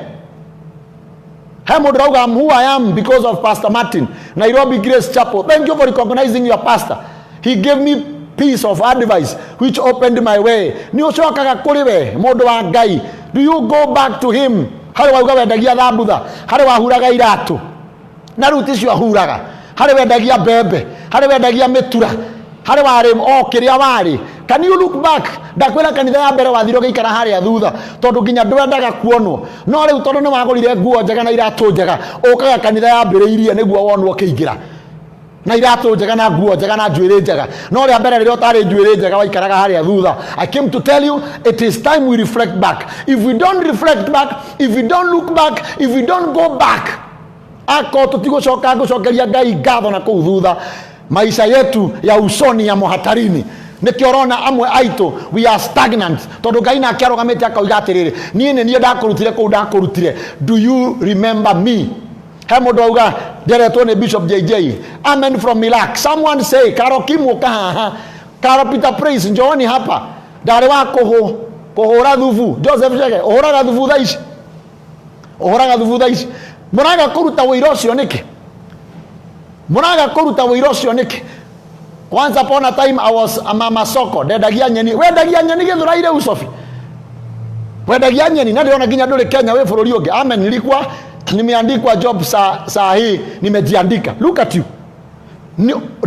I'm who I am because of Pastor Martin, Nairobi Grace Chapel. Thank you for recognizing your pastor. He gave me piece of advice which opened my way. Ni ucokaga kuri we mundu wa Ngai. Do you go back to him? Hari wauga wendagia thambutha, hari wahuraga iratu na ruti cio ahuraga, hari wendagia bembe, hari wendagia mitura, hari wari kiria wari. Can you look back? Ndakwira kanitha ya mbere wathiro gaikara haria thutha tondu nginya ndwendaga kuonwo no riu tondu ni wagurire nguo njega na iratu njega ukaga kanitha ya mbere irie niguo wonwo kiingira na iratu njega na nguo njega na njuire njega no ria mbere ririo tari njuire njega waikaraga haria thutha. I came to tell you it is time we reflect back. If we don't reflect back, if we don't look back, if we don't go back, ako tutigucoka gucokeria Ngai ngatho na kuu thutha, maisha yetu ya usoni ya muhatarini. Nikiorona amwe aito we are stagnant tondu Ngai na akiarogamite akauga atiriri nie nie ndakurutire ku ndakurutire. Do you remember me? Hemodo auga deretwo ni Bishop JJ amen from Milak. Someone say Karo Kimuka haha, Karo Peter Praise njoni hapa ndari wa kuhura thubu Joseph Chege uhuraga thubu thaici, uhuraga thubu thaici. Muraga kuruta wira ucio niki? Muraga kuruta wira ucio niki? Once upon a time I was a mama soko ndendagia nyeni. Wendagia nyeni githuraire usofi, wendagia nyeni na ndiona ginya nduri Kenya we bururi ungi. Amen. Nilikuwa nimeandikwa job saa hii nimejiandika. Look at you.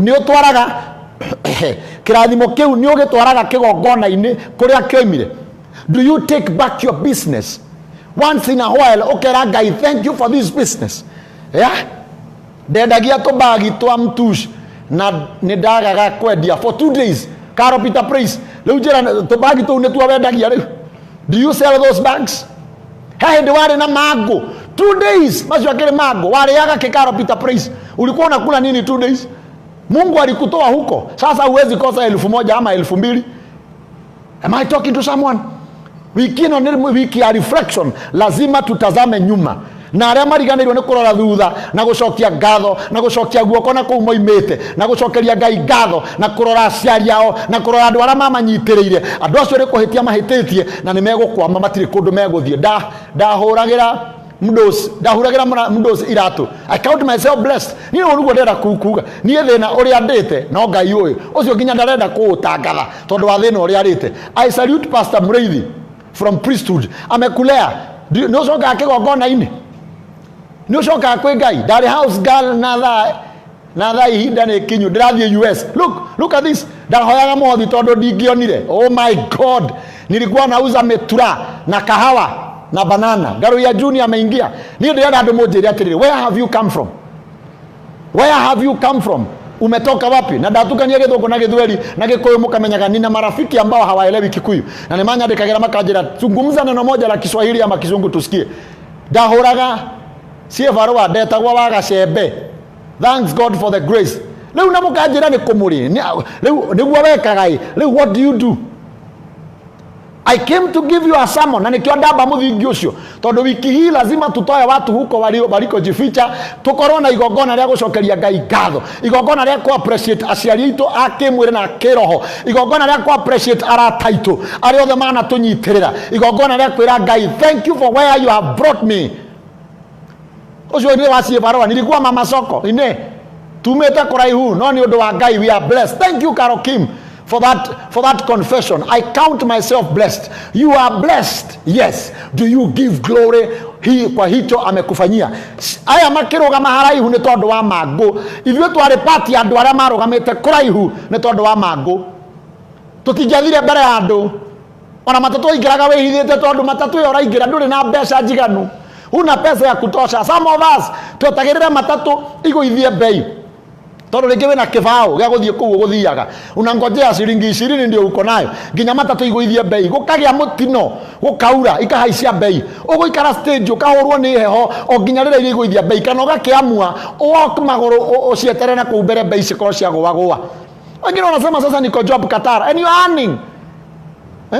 Ni utwaraga kirathimo kiu ni ugitwaraga kigongona ini kuria kemire. Do you take back your business once in a while? Okera Ngai, thank you for this business. Yeah, ndendagia tubagi twa mtush na nidagaga kwendia for 2 days. Karo Peter Praise leu jira tubagi tu ne tuwa wendagia riu. Do you sell those bags? Hahe ndi wari na mago 2 days macio akiri mago wariaga kikaro Peter Praise. Ulikuwa unakula nini 2 days? Mungu alikutoa huko, sasa huwezi kosa 1000 ama 2000. Am I talking to someone? Wiki ya reflection lazima tutazame nyuma na aria mariganirwo ni kurora thutha na gucokia ngatho na gucokia guoko na kuu moimite na gucokeria Ngai ngatho na kurora aciari ao na kurora andu aria mamanyitiriire. Andu acio ri kuhitia mahititie na ni megukwama matiri kundu meguthie. Ndahuragira mdos iratu. I count myself blessed. Ni urugo ndenda kuuga ni thina uria ndite no Ngai uyu ucio nginya ndarenda kuutangatha tondu wa thina uria rite. I salute Pastor Mreithi from priesthood. Amekulea ni ucoka akigongona ini, ni ucoka kwi Ngai. Ndari house girl na tha ihinda ni kinyu ndirathie US. Look at this. Ndahoyaga mothi tondu ndingionire. Oh my God, nilikuwa nauza metura na kahawa na banana. Garu ya Junior ameingia. Ni ndio andu mojeri atiriri, where have you come from? Where have you come from? Umetoka wapi? Na ndatukania githungu na githweri na gikuyu mukamenyaga nina marafiki ambao hawaelewi Kikuyu na nimanya ndikagira makajira zungumza neno moja la Kiswahili ama Kizungu tusikie. Ndahuraga sie varwa ndetagwa wa gacembe. Thanks God for the grace. Leu na mukajira ni kumuri leu niguo wekaga leu what do you do? I came to give you a sermon. Na nikio ndamba muthingi ucio tondu wiki hii lazima tutoe watu huko waliko jificha, tukorwo na igongona ria gucokeria Ngai ngatho, igongona ria ku appreciate aciari itu akimwire na kiroho, igongona ria ku appreciate arata itu ari othe mana tunyitirira, igongona ria kwira Ngai thank you for where you have brought me. Ucio ni wacie barua nilikuwa mama soko ine tumete kuraihu no ni undu wa Ngai. We are blessed. Thank you Carol Kim for that confession. I count myself blessed. You are blessed. Yes. Do you give glory kwa hicho amekufanyia? Aya makirugama haraihu ni tondu wa magu. Ithuĩ twari party andu aria marugamite kuraihu ni tondu wa magu. Tutinjathire mbere ya andu. Ona matatu ingiraga wihithite tondu matatu yo raingira nduri na mbeca njiganu. Una pesa ya kutosha. Some of us tutagirira matatu iguithie bei. Tondu ringi wina kibao gia guthie kuu guthiaga unangojea ciringi 20 ndio uko nayo nginya matatu iguithie bei gukagia mutino gukaura ikahaisia bei uguikara stage ukahurwo ni heho o nginya rire iguithie bei kana ugakiamua uok maguru ucietere na kumbere bei cikoro cia gwa wengine wanasema sasa niko job Qatar and you are earning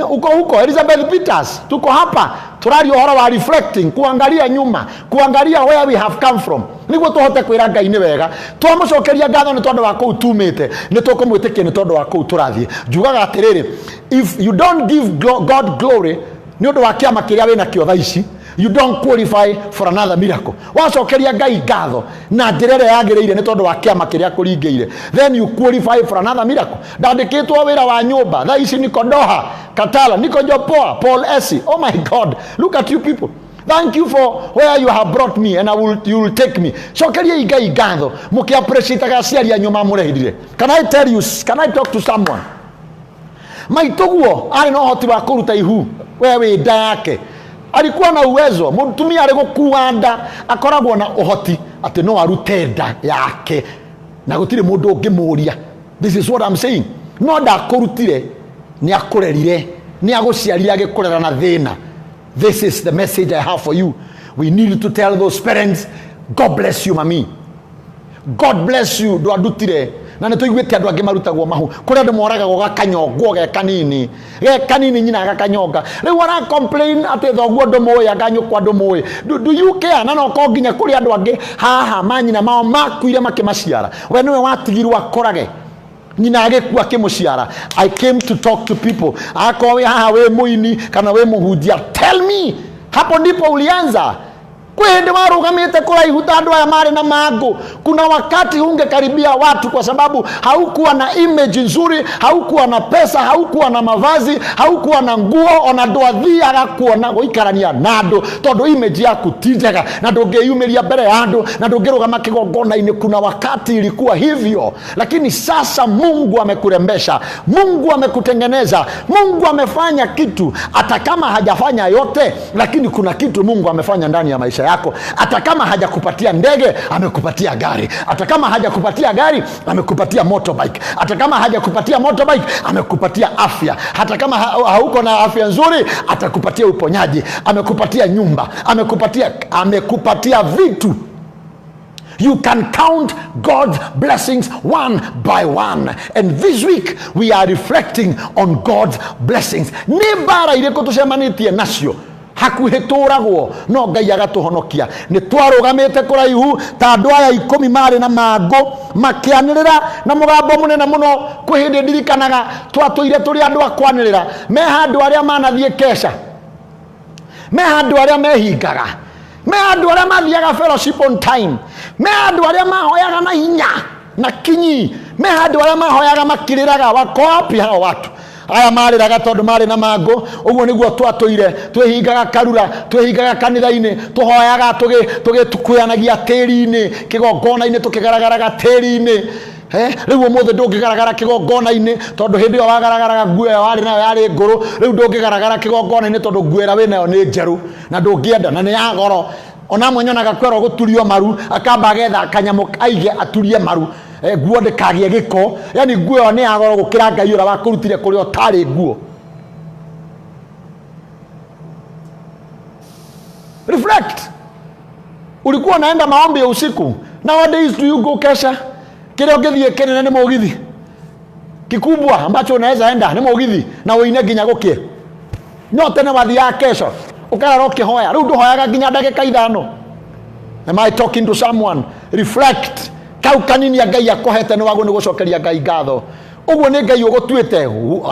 uko huko. Elizabeth Peters tuko hapa turari uhoro wa reflecting, kuangalia nyuma, kuangalia where we have come from, niguo tuhote kwira Ngai ni wega, twamucokeria ngatho ni tondu wa kuu tumite, ni tukumwitikia ni tondu wa kuu turathie. Njugaga atiriri, if you don't give God glory ni undu wa kiama kiria wina kio thaici, you don't qualify for another miracle. Wacokeria Ngai ngatho na njira ria yagireire ni tondu wa kiama kiria kuringeire, then you qualify for another miracle. Ndandikitwo wira wa nyumba thaici niko Doha Katala, niko Jopoa, Paul Essie. Oh my God, look at you people. Thank you for where you have brought me and you will take me. Cokeria Ngai ngatho muki appreciate aciari anyu mamurehire. Can I tell you, can I talk to someone? Maituguo ari no hoti wa kuruta ihu wewe nda yake, alikuwa na uwezo. Mutumia alikuwa nda akoragwo na uhoti ati no arute nda yake na gutire mundu ungimuria. This is what I'm saying. No nda kurutire ni akurerire ni aguciarire agikurera na thina. This is the message I have for you. We need to tell those parents, God bless you mami, God bless you. Do adutire na ne tuigwete andu angi marutagwo mahu kuri andu moraga go gakanyongwo ge kanini nyina gakanyonga riu wana complain ati thoguo ndo moya ganyukwa ndo moy. Do you care? Na no ko nginya kuri andu angi haha manyina mao makuire makimaciara we niwe watigirwa korage nyina agekua kimuciara. I came to talk to people. Ako we haha we muini kana we muhunjia, tell me, hapo ndipo ulianza kwende warugamite kuraihu tandu aya mari na magu. Kuna wakati ungekaribia watu kwa sababu haukuwa na image nzuri, haukuwa na pesa, haukuwa na mavazi, haukuwa na nguo, ona ndwathia agakuona guikarania nando tondu image yaku tinjega na ndungeyumiria mbere ya andu na ndungirugama kigongona-ini. Kuna wakati ilikuwa hivyo, lakini sasa Mungu amekurembesha, Mungu amekutengeneza, Mungu amefanya kitu. Hata kama hajafanya yote, lakini kuna kitu Mungu amefanya ndani ya maisha yako. Hata kama hajakupatia ndege, amekupatia gari. Hata kama hajakupatia gari, amekupatia motorbike. Hata kama hajakupatia motorbike, amekupatia afya. Hata kama hauko na afya nzuri, atakupatia uponyaji. Amekupatia nyumba, amekupatia vitu. You can count God's blessings one by one. And this week we are reflecting on God's blessings. Ni bara ile kutusemanitie nacio hakuheturagwo no Ngai agatuhonokia. Ni twarugamite kuraihu ta andu aya 10 mari na mago makianirira na mugambo munene muno. Kwihindi ndirikanaga twatuire turi andu akwanirira me handu aria manathie kesha, me handu aria mehingaga, me handu aria mathiaga fellowship on time, me handu aria mahoyaga na hinya na kinyi, me handu aria mahoyaga makiriraga. Wako wapi hao watu? Aya mariraga tondu mari na mago. Uguo niguo twatuire, twehingaga karura, twehingaga kanitha-ini, tuhoyaga tugitukuanagia tiri-ini, kigongona-ini tukigaragaraga tiri-ini. Riu muthe ndungigaragara kigongona-ini tondu hindi yo wagaragaraga nguo wari nayo yari nguru. Riu ndungigaragara kigongona-ini tondu nguo ira winayo ni njeru na ndungienda na ni ya goro. Ona mwenyonaga kwero guturio maru akamba agetha akanyamu aige aturie maru nguo ndikagie giko. Yani nguo ni ya goro gukira Ngai ura wakurutire kuri otari nguo. Reflect. Ulikuwa naenda maombi ya usiku. Nowadays do you go kesha? Kile ungethie kenene ni mugithi kikubwa ambacho unaweza enda ni mugithi na uine nginya gukie. nyote ne wathia kesho ukara ukihoya riu nduhoyaga nginya ndagika 5. Am I talking to someone? Reflect. Kau kanini ya Ngai akohete ni wago ni gucokeria Ngai ngatho. Uguo ni Ngai ugutuite.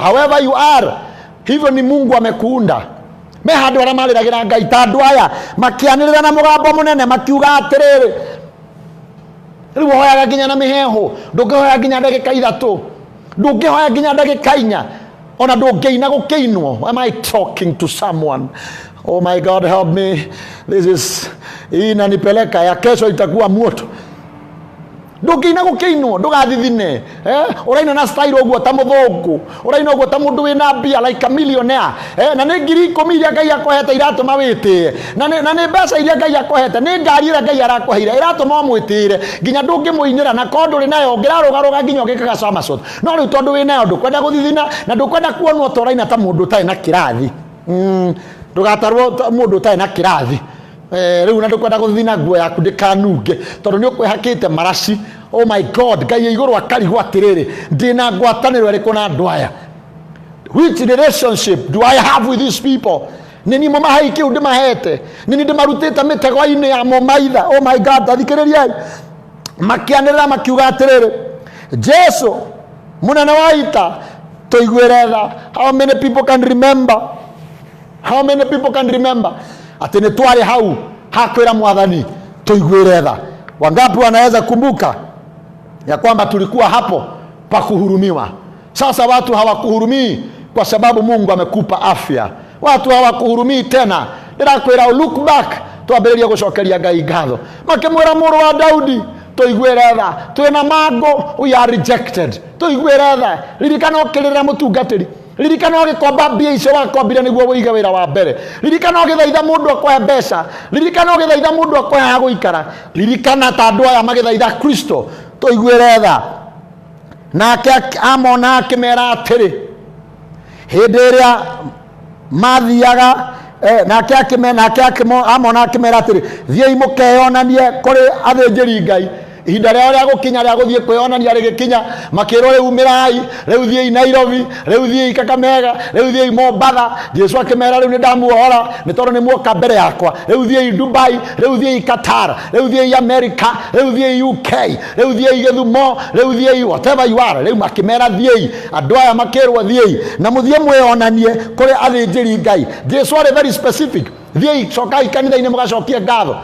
However you are, hivyo ni Mungu amekuunda. Me handu ara mariragira Ngai ta andu aya makianirira na mugambo munene makiuga atiriri. Riu hoyaga nginya na miheho, ndungihoya nginya ndagika 3, ndungihoya nginya ndagika 4. Ona ndungiina gukiinwo. Am I talking to someone? Oh my God, help me. This is inanipeleka ya kesho itakuwa moto. Ndungiina gukiinwo, ndugathithine. Uraina na style oguo ta muthungu, uraina oguo ta mundu wina mbia like a millionaire. Na ni ngiri 10 iria Ngai akohete iratuma witire. Na ni mbeca iria Ngai akohete, ni ngari iria Ngai arakoheire iratuma mwitire. Nginya ndungimuinira na kondu ri nayo ngirarugaruga nginya ngikaga somersault. No riu tondu winayo ndukwenda guthithina na ndukwenda kuonwo toraina ta mundu tai na kirathi. Ndugatarwo mundu tai na kirathi. Riu na ndukwenda guthina nguo yaku ndikanunge tondu ni ukwihakite maraci. Oh my God, Ngai iguru akarigwo atiriri ndina ngwataniro iriku na andu aya. Which relationship do I have with these people? Nini mamahe kiu ndimahete, nini ndimarutite mitego-ini ya mumaitha. Oh my God, athikiriria makianirira makiuga atiriri Jesu munene wa ita tuiguire tha. How many people can remember? How many people can remember ati ni twari hau hakwira mwathani tuiguire tha? Wangapi wanaweza kumbuka ya kwamba tulikuwa hapo pa kuhurumiwa? Sasa watu hawakuhurumii kwa sababu Mungu amekupa afya. Watu hawakuhurumii tena. Ndirakwira look back twambiriria gucokeria Ngai ngatho. Makimwira muru wa Daudi tuiguire tha, twina mango we are rejected. Tuiguire tha, ririkana ukirira mutungatiri, ririkana ugikomba mbia icio wakombire niguo wiige wira wa mbere, ririkana ugithaitha mundu akwe mbeca, ririkana ugithaitha mundu akwe ha guikara, ririkana ta andu aya magithaitha Kristo. Tuiguire tha nake amona akimera atiri hindi iria mathiaga nake amona akimera atiri thiei mukeyonanie kuri athinjiri Ngai. Ihinda rĩao rĩa gukinya rĩa guthie kwĩonania rĩgĩkinya, makĩrwo rĩu mirai, rĩu thiei Nairobi, rĩu thiei Kakamega, rĩu thiei Mombasa. Jesu akĩmera rĩu nĩ ndamuohora nĩ tondũ nĩ muoka mbere yakwa. Rĩu thiei Dubai, rĩu thiei Qatar, rĩu thiei America, rĩu thiei UK, rĩu thiei Gĩthumo, rĩu thiei whatever you are. Rĩu makĩmera thiei, andũ aya makĩrwo thiei na mũthie mwĩonanie kũrĩ athĩnjĩri Ngai. Jesu arĩ very specific. Thiei cokai kanitha-inĩ mũgacokie ngatho.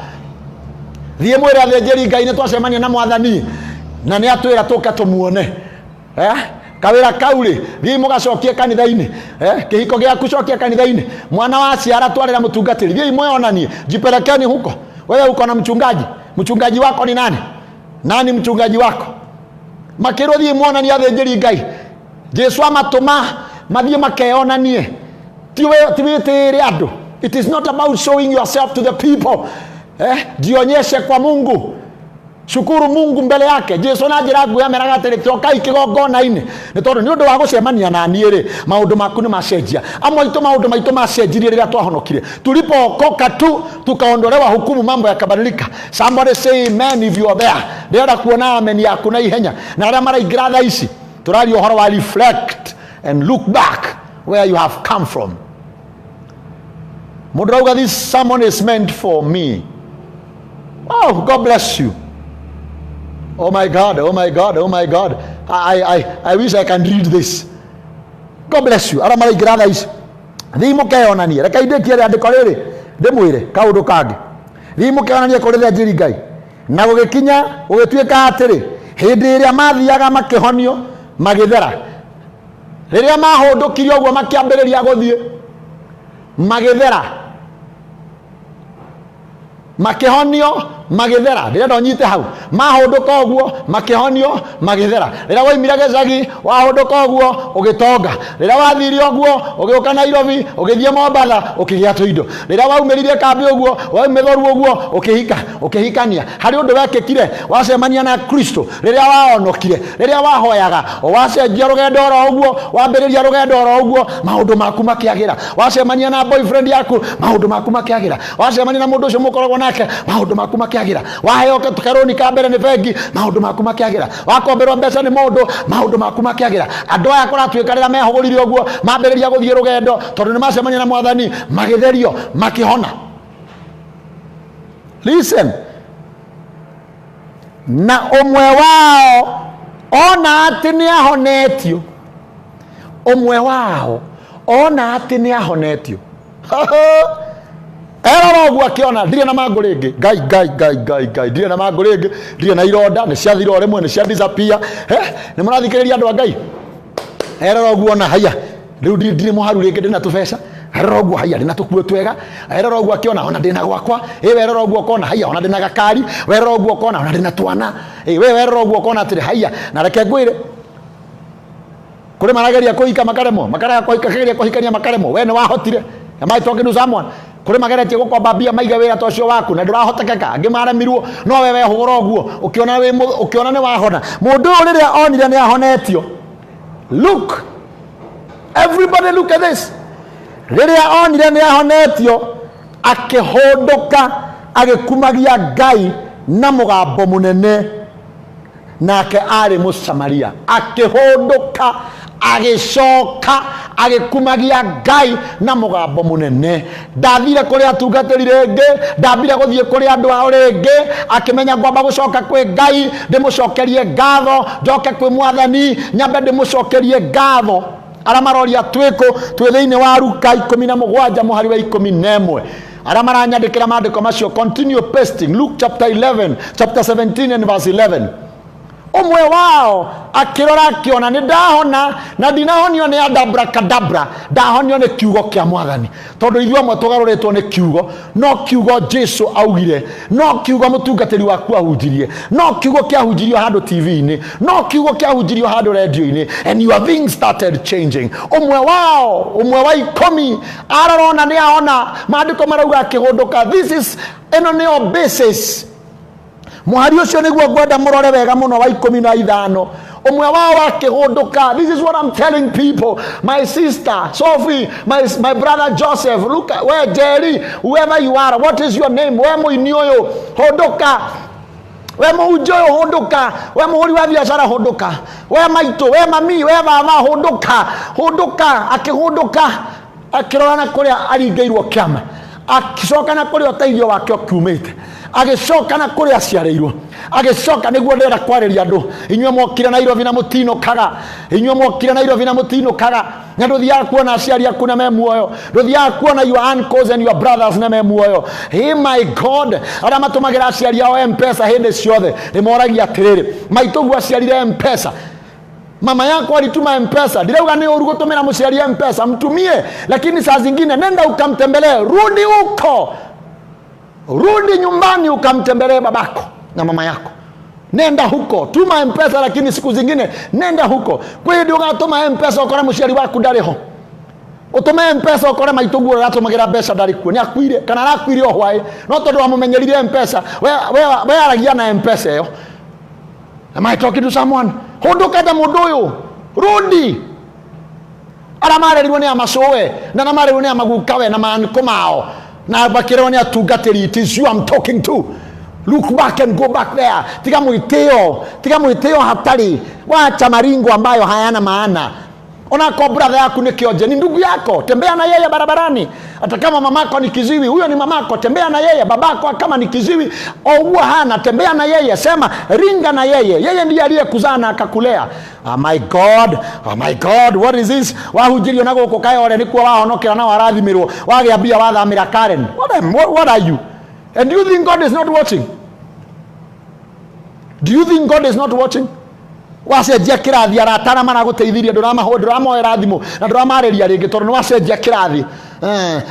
Thie mwira athĩnjĩri Ngai nĩ twacemania na mwathani na nĩ atwĩra tũka tũmuone. Kawĩra kau rĩ, thiĩ mũgacokie kanitha-inĩ. Kĩhiko gĩaku cokia kanitha-inĩ. Mwana wa ciara twarĩra mũtungatĩri, thiĩ mwĩonanie, jipelekeni huko. Wewe uko na mchungaji, mchungaji wako ni nani? Nani mchungaji wako? Makĩrwo thiĩ muonanie athĩnjĩri Ngai. Jesu amatũma mathiĩ makeyonanie, ti wĩtĩĩre andũ. It is not about showing yourself to the people. Jionyeshe kwa Mungu, shukuru Mungu mbele yake. Jesu na njĩra nguhĩ ameraga atĩrĩ tokai kĩgongona-inĩ nĩ tondũ nĩ ũndũ wa gũcemania na niĩ rĩ maũndũ maku nĩ macenjia. Amwe itũ maũndũ maitũ macenjirie rĩrĩa twahonokire. Tulipookoka tu tukaondolewa hukumu, mambo yakabadilika. Somebody say amen if you are there. Ndĩrenda kuona amen yaku na ihenya. Na arĩa maraingĩra thaa ici tũraria ũhoro wa reflect and look back where you have come from. Mũndũ rauga this sermon is meant for me. Oh, God bless you. Oh my God, oh my God, oh my God. I wish I can read this. God bless you. Ara maraingĩra thaa ici thiĩ mũkeyonanie. Reka indĩkie rĩandĩko rĩrĩ ndĩmwĩre kaũndũ kangĩ. Thiĩ mũkeyonanie kũrĩ athĩnjĩri Ngai. Na gũgĩkinya gũgĩtuĩka atĩrĩ hĩndĩ ĩrĩa mathiaga makĩhonio magĩthera, rĩrĩa mahũndũkirio ũguo makĩambĩrĩria gũthiĩ magĩthera, makĩhonio magĩthera. Ndĩrenda ũnyite hau, mahũndũka ũguo makĩhonio magĩthera. Rĩrĩa waumire gĩcagi wahũndũka ũguo ũgĩtonga, rĩrĩa wathire ũguo ũgĩũka Nairobi ũgĩthiĩ Mombasa ũkĩgĩa tũindo, rĩrĩa waumĩrire kambĩ ũguo waumĩthoru ũguo ũkĩhikania. Harĩ ũndũ wekĩkire wacemania na Kristo, rĩrĩa wahonokire, rĩrĩa wahoyaga wacenjia rũgendo oro ũguo, wambĩrĩria rũgendo oro ũguo, maũndũ maku makĩagĩra. Wacemania na boyfriend yaku, maũndũ maku makĩagĩra. Wacemania na mũndũ ũcio mũkoragwo nake, maũndũ maku makĩagĩra. makiagira waheo karoni ka mbere ni bengi maundu maku makiagira wakomberwa mbeca ni mundu maundu maku makiagira andu aya kuratwikarira mehugurire oguo mambiriria guthie rugendo tondu ni macemania na mwathani magitherio makihona. Listen, na umwe wao ona ati ni ahonetio, umwe wao ona ati ni ahonetio erora oguo akiona ndire na mangu ringi gai ndire na mangu ringi ndire na ironda ni ciathira rimwe ni cia disappear ni murathikiriria andu a Ngai erora oguo na haya riu ndire muharu ringi ndina tubeca erora oguo haya ndina tukuo twega erora oguo akiona ona ndina gwakwa erora oguo kona haya ona ndina gakari erora oguo kona ona ndina twana erora oguo kona atiri haya na reke ngwire kuri marageria kuhika makaremo makara kuhika kuhikania makaremo we ni wahotire. Am I talking to someone? Kuri mageretie gukomba mbia maiga wira ta ucio waku na ndurahotekeka angi maremirwo no wewe hugura oguo ukiona ni wahona mundu riria onire ni ahonetio. Look, everybody look at this. Riria onire ni ahonetio akihondoka agikumagia Ngai na mugambo munene nake ari Musamaria akihondoka agicoka agikumagia Ngai na mugambo munene ndathire kuri atungatiri ringi ndambire guthie kuri andu ao ringi akimenya ngwamba gucoka kwi Ngai ndimucokerie ngatho njoke kwi mwathani nyambe ndimucokerie ngatho ara maroria twiko twi thiini wa Luka 17 muhari wa 11 ara maranyandikira mandiko macio continue pasting Luke chapter 11 chapter 17 and verse 11. Umwe wao akirora akiona ni ndahona na ndinahonio ni adabrakadabra ndahonio ni kiugo kia mwathani tondu ithuĩ amwe tugaruritwo ni kiugo no kiugo Jesu augire no kiugo mutungatiri waku ahunjirie no kiugo kiahunjirio handu TV-ini no kiugo kiahunjirio handu radio-ini and your things started changing. Umwe wao umwe wa 10 ararona ni ahona maandiko marauga akihunduka. This is eno basis muhari ucio niguo ngwenda murore wega muno wa 15 umwe wao akihunduka. This is what I'm telling people. My sister Sophie, my brother Joseph, look where Jerry, whoever you are, what is your name? We muini uyu hunduka, we muhunjia uyu hunduka, we muhuri wa biashara hunduka, we maitu, we mami, we baba hunduka akihunduka akirora na kuria aringeirwo kiama akicoka na kuria uteithio wake ukiumite agicoka na kuria aciareirwo agicoka niguo ndera kwariria andu inyuĩ mokire Nairobi na mutinukaga inyuĩ mokire Nairobi na mutinukaga na nduthiaga kuona aciari aku na me muoyo nduthiaga kuona your uncles and your brothers na me muoyo. Hey my God, ara matumagira aciari ao M-Pesa hindi ciothe imoragia atiriri maitugu aciarire M-Pesa mama yako alituma M-Pesa ndirauga ni uru gutumira muciari M-Pesa mtumie lakini saa zingine nenda ukamtembelee rudi huko rudi nyumbani ukamtembelee babako na mama yako nenda huko tuma M-Pesa lakini siku zingine nenda huko kwa hiyo ugatuma M-Pesa ukora muciari waku ndariho utume M-Pesa ukora maitugu uratumagira mbeca ndarikuo ni akwire kana arakwire o hwae no tondu wamumenyerire M-Pesa we aragia na M-Pesa yo. Am I talking to someone? Hunduka ta mundu uyu rudi ara marerirwo ni amacowe na marerirwo ni amagukawe na maandiko mao na bakirwo ni atungatiri. It is you I'm talking to. Look back and go back there. Tiga muiteo hatari wacha maringo ambayo hayana maana. Ona kwa brother yako ni kioje ni ndugu yako tembea na yeye barabarani hata kama mamako ni kiziwi huyo ni mamako tembea na yeye babako kama ni kiziwi au huwa hana tembea na yeye sema ringa na yeye ndiye aliyekuzaa na akakulea. Oh my God, what is this? Wahujirio nago kukae ore nikuo wahonokera na warathimirwo wagiambia wathamira Karen. What are you? And do you think God is not watching? Do you think God is not watching? Wacenjia kirathi aratana maraguteithirie nduramahoera thimu na nduramareria ringi tondu ni wacenjia kirathi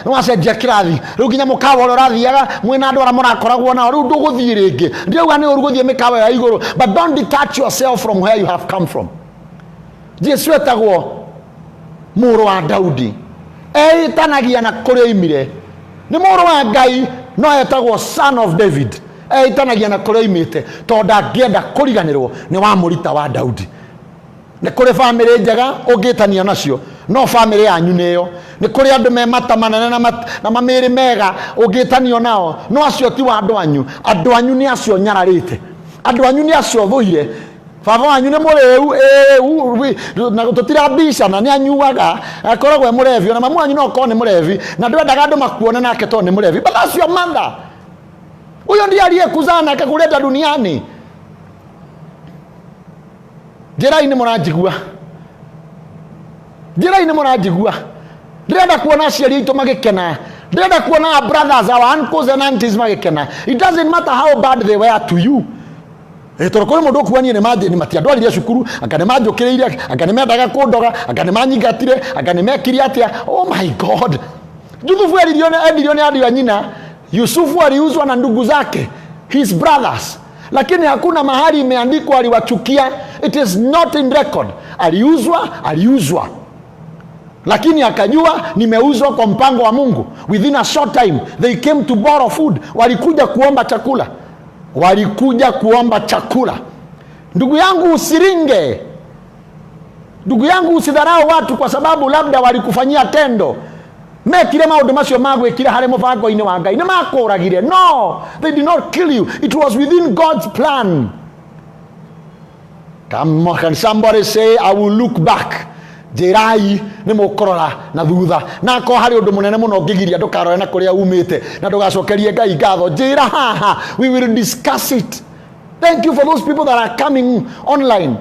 ni wacenjia kirathi riu nginya mukawa uri urathiaga mwina andu ara murakoragwo nao riu nduguthii ringi ndirauga ni uruguthie mikawa ya iguru but don't detach yourself from where you have come from. Jesu etagwo muru wa Daudi eitanagia na kuria imire ni muru wa Ngai no etagwo son of David eitanagia na kuria imite tondu angienda kuriganirwo ni wa murita wa Daudi. Ni kuri family njega ungitania nacio no family yanyu neyo ni kuri andu me mata manene na mamiri mega ungitanio nao no acio ti wa andu anyu ni acio nyararite andu anyu ni acio thuire baba wanyu ni mureu na tutirabisha na ni anyuaga akoragwe murevi na mamu wanyu no ko ni murevi na ndwendaga andu makuone nake to ni murevi but that's your mother. Huyo ndiye aliyekuzana akakuleta duniani. Njira-ini mũranjigua. Njira-ini mũranjigua. Ndĩrenda kuona aciari aitũ magĩkena. Ndĩrenda kuona our brothers, our uncles and aunties magĩkena. It doesn't matter how bad they were to you. Tondũ kũrĩ mũndũ ũkuania nĩ matiandwarire cukuru, anga nĩ manjũkĩrĩire, anga nĩ mendaga kũndoga, anga nĩ manyingatire, anga nĩ mekire atĩa. Oh my God. Yusufu endirio nĩ andũ a nyina. Yusufu aliuzwa na ndugu zake, his brothers. Lakini hakuna mahali imeandikwa aliwachukia. It is not in record. Aliuzwa. Lakini akajua nimeuzwa kwa mpango wa Mungu. Within a short time they came to borrow food. Walikuja kuomba chakula. Ndugu yangu usiringe. Ndugu yangu usidharau watu kwa sababu labda walikufanyia tendo. Mekire maundu macio magwikire hare mubango-ini wa Ngai. Nimakuragire. No, they did not kill you. It was within God's plan. Come on, can somebody say, I will look back. Jirai ni mukorora na thutha. Na ko hari undu munene muno ngigiria ndukarore na kuria umite na ndugacokerie Ngai ngatho. Jira haha, we will discuss it. Thank you for those people that are coming online.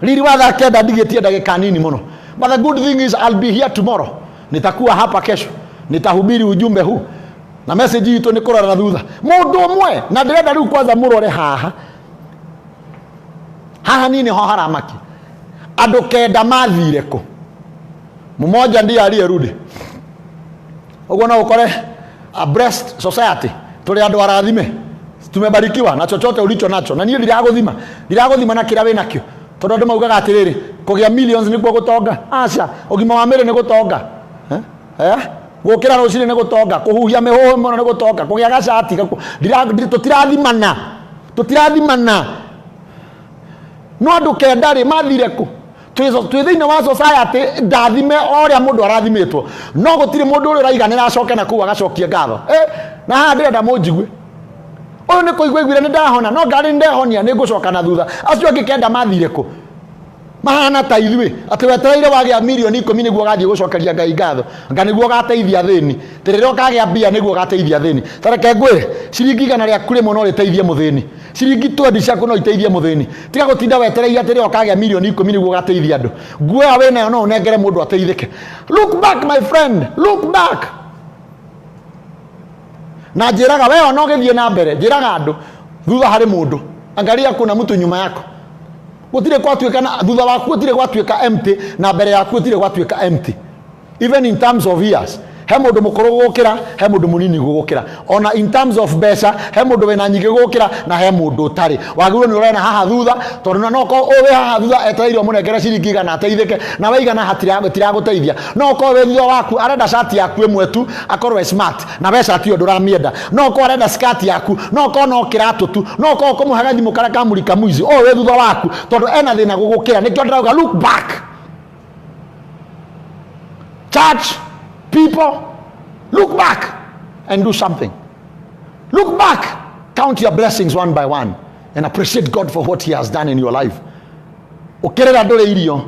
Lili watha kenda ndigetie ndagika nini muno. But the good thing is I'll be here tomorrow. Nitakuwa hapa kesho. Nitahubiri ujumbe huu. Na message hii ni kurora na thutha. Mundu umwe na ndirenda riu kwanza murore haha. Haha nini ho haramaki. Andu kenda mathire ku. Mmoja ndiye aliyerudi. Ugo na ukore a blessed society. Tuli andu arathime. Tumebarikiwa na chochote ulicho nacho. Na niĩ ndiraguthima na kira wina kio. Tondu andu maugaga atiriri kugia millions niguo gutonga. Aca ugima wa mwĩrĩ ni gutonga. Gukira rucini ni gutonga, kuhuhia mihuhu muno ni gutonga, kugia gacati tutirathimana. No andu kenda ri mathire ku twi thiini wa society ndathime oria mundu arathimitwo no gutire mundu uri raiganira acoke na kuwa gacokie ngatho na ha ndirenda munjigue uyu ni kuigua igwire ni ndahona no ngari ndehonia ni ngucoka na thutha acio angi kenda mathire ku mahana ta ithui ati wetereire wagia milioni 10 niguo gathie gucokeria Ngai ngatho anga niguo gateithia thini tiriro kagĩa mbia niguo gateithia thini tareke ngwire ciringi 100 rĩaku rĩmwe no rĩteithie mũthĩni ciringi 20 ciaku no iteithie mũthĩni tiga gutinda wetereire ati rĩo kagĩa milioni 10 niguo gateithia andu nguoya wena no nengere mundu ateithike. Look back my friend, look back. Na njiraga wewe no githie na mbere njiraga andu thutha hari mundu angalia kuna mtu nyuma yako gutire kwatuika na thutha waku gutire gwatuika empty na mbere yaku gutire gwatuika empty. Even in terms of years he mundu mukuru gukira he mundu munini gukira ona in terms of beca he mundu wena nyingi gukira na he mundu utari wagirwo ni urena haha thutha tondu no ko we haha thutha etereirwo munengere ciringi 100 ateithike na waigana hatira guteithia no ko we thutha waku arenda shati yaku imwe tu akorwe smart na we shati nduramienda no ko arenda skirt yaku no ko no kiratu tu no ko kumuhaga thimu kara kamurika muizi we thutha waku tondu ena thina gugukira nikyo ndirauga look back. Church people, look back and do something. Look back, count your blessings one by one and appreciate God for what he has done in your life. Ukirera ndore irio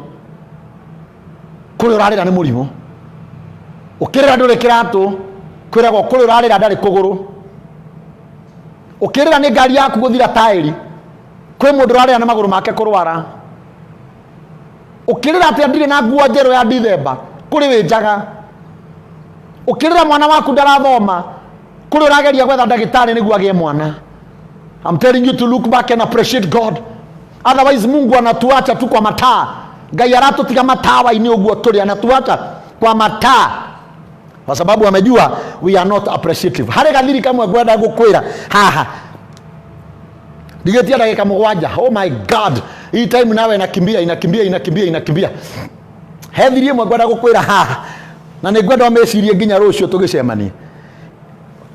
kuri urarira ni murimu ukirera ndore kiratu kwiragwo kuri urarira ndari kuguru ukirera ni ngari yaku guthira tairi kwi mundu urarira na maguru make kurwara ukirera ati ndire na nguo njeru ya December kuri winjaga ukirira mwana waku ndarathoma kuri urageria gwetha ndagitari niguo agie mwana. I'm telling you to look back and appreciate God. Otherwise Mungu anatuacha tu kwa mataa. Ngai aratutiga matawa-ini uguo turi anatuacha kwa mataa kwa sababu amejua we are not appreciative. Hari gathiri kamwe gwenda gukwira haha digetia ndagika 7. Oh my God, hii time nawe inakimbia hethi rimwe gwenda gukwira haha na nĩ ngwenda mecirie nginya rũciũ tũgĩcemania.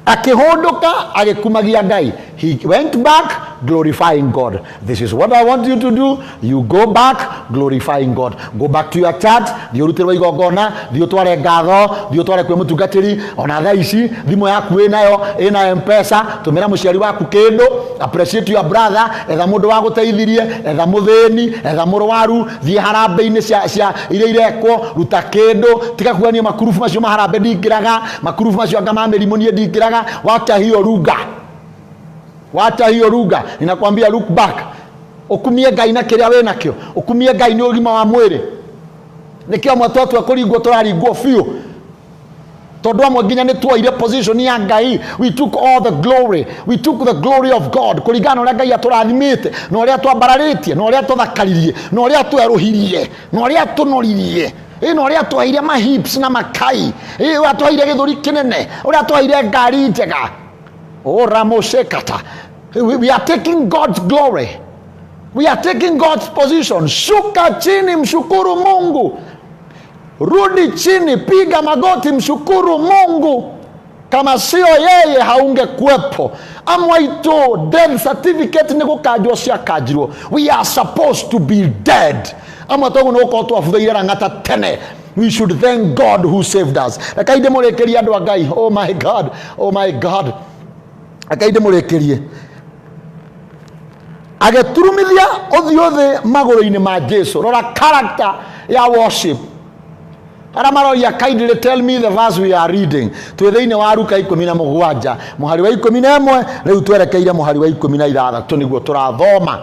Akĩhũndũka agĩkumagia Ngai. He went back glorifying God. This is what I want you to do. You go back glorifying God. Go back to your church. Thiĩ ũrutĩrwo igongona, thiĩ ũtware ngatho, thiĩ ũtware kwĩ mũtungatĩri. Ona thaa ici thimũ yaku ĩna M-Pesa, tũmĩra mũciari waku kĩndũ. Appreciate your brother, etha mũndũ wa gũteithirie, etha mũthĩni, etha mũrwaru, thiĩ harambĩ-inĩ cia iria irekwo, ruta kĩndũ, tiga kuonio makurubu macio maharambĩ ndingĩraga, makurubu macio anga ma mĩrimũ niĩ ndingĩraga. Wacha hiyo ruga. Wacha hiyo ruga. Ninakwambia look back. Ukumie Ngai na kĩrĩa wĩ nakĩo. Ukumie Ngai nĩ ũgima wa mwĩrĩ. Nĩkĩo mwatotwa kũringwo tũraringwo biũ. Tondũ amwe nginya nĩ tuoire position ya Ngai. We took all the glory. We took the glory of God. Kũringana ũrĩa Ngai atũrathimĩte, na ũrĩa twambararĩtie, na ũrĩa tũthakaririe, na ũrĩa twerũhirie, na ũrĩa tũnoririe. Na ũrĩa twaire ma hips na makai. Ũrĩa twaire gĩthũri kĩnene, ũrĩa twaire ngari njega. Oh, Ramosekata. We are taking God's glory. We are taking God's position. Shuka chini, mshukuru Mungu. Rudi chini, piga magoti, mshukuru Mungu. Kama sio yeye haungekuwepo. Amwaito death certificate niko kajwa cia kajiro. We are supposed to be dead. Amwatogo no ko twafuthaire rangata tene. We should thank God who saved us. Akaide murekeria andu Ngai. Oh my God. Oh my God. Akaide murekerie. Ageturumithia othiothe magoro-inĩ ma Jesu. Rora character ya worship. Aramaroya kindly tell me the verse we are reading. Twethine wa Luka 17 muhari wa 11 riu twerekeire muhari wa 16 niguo turathoma.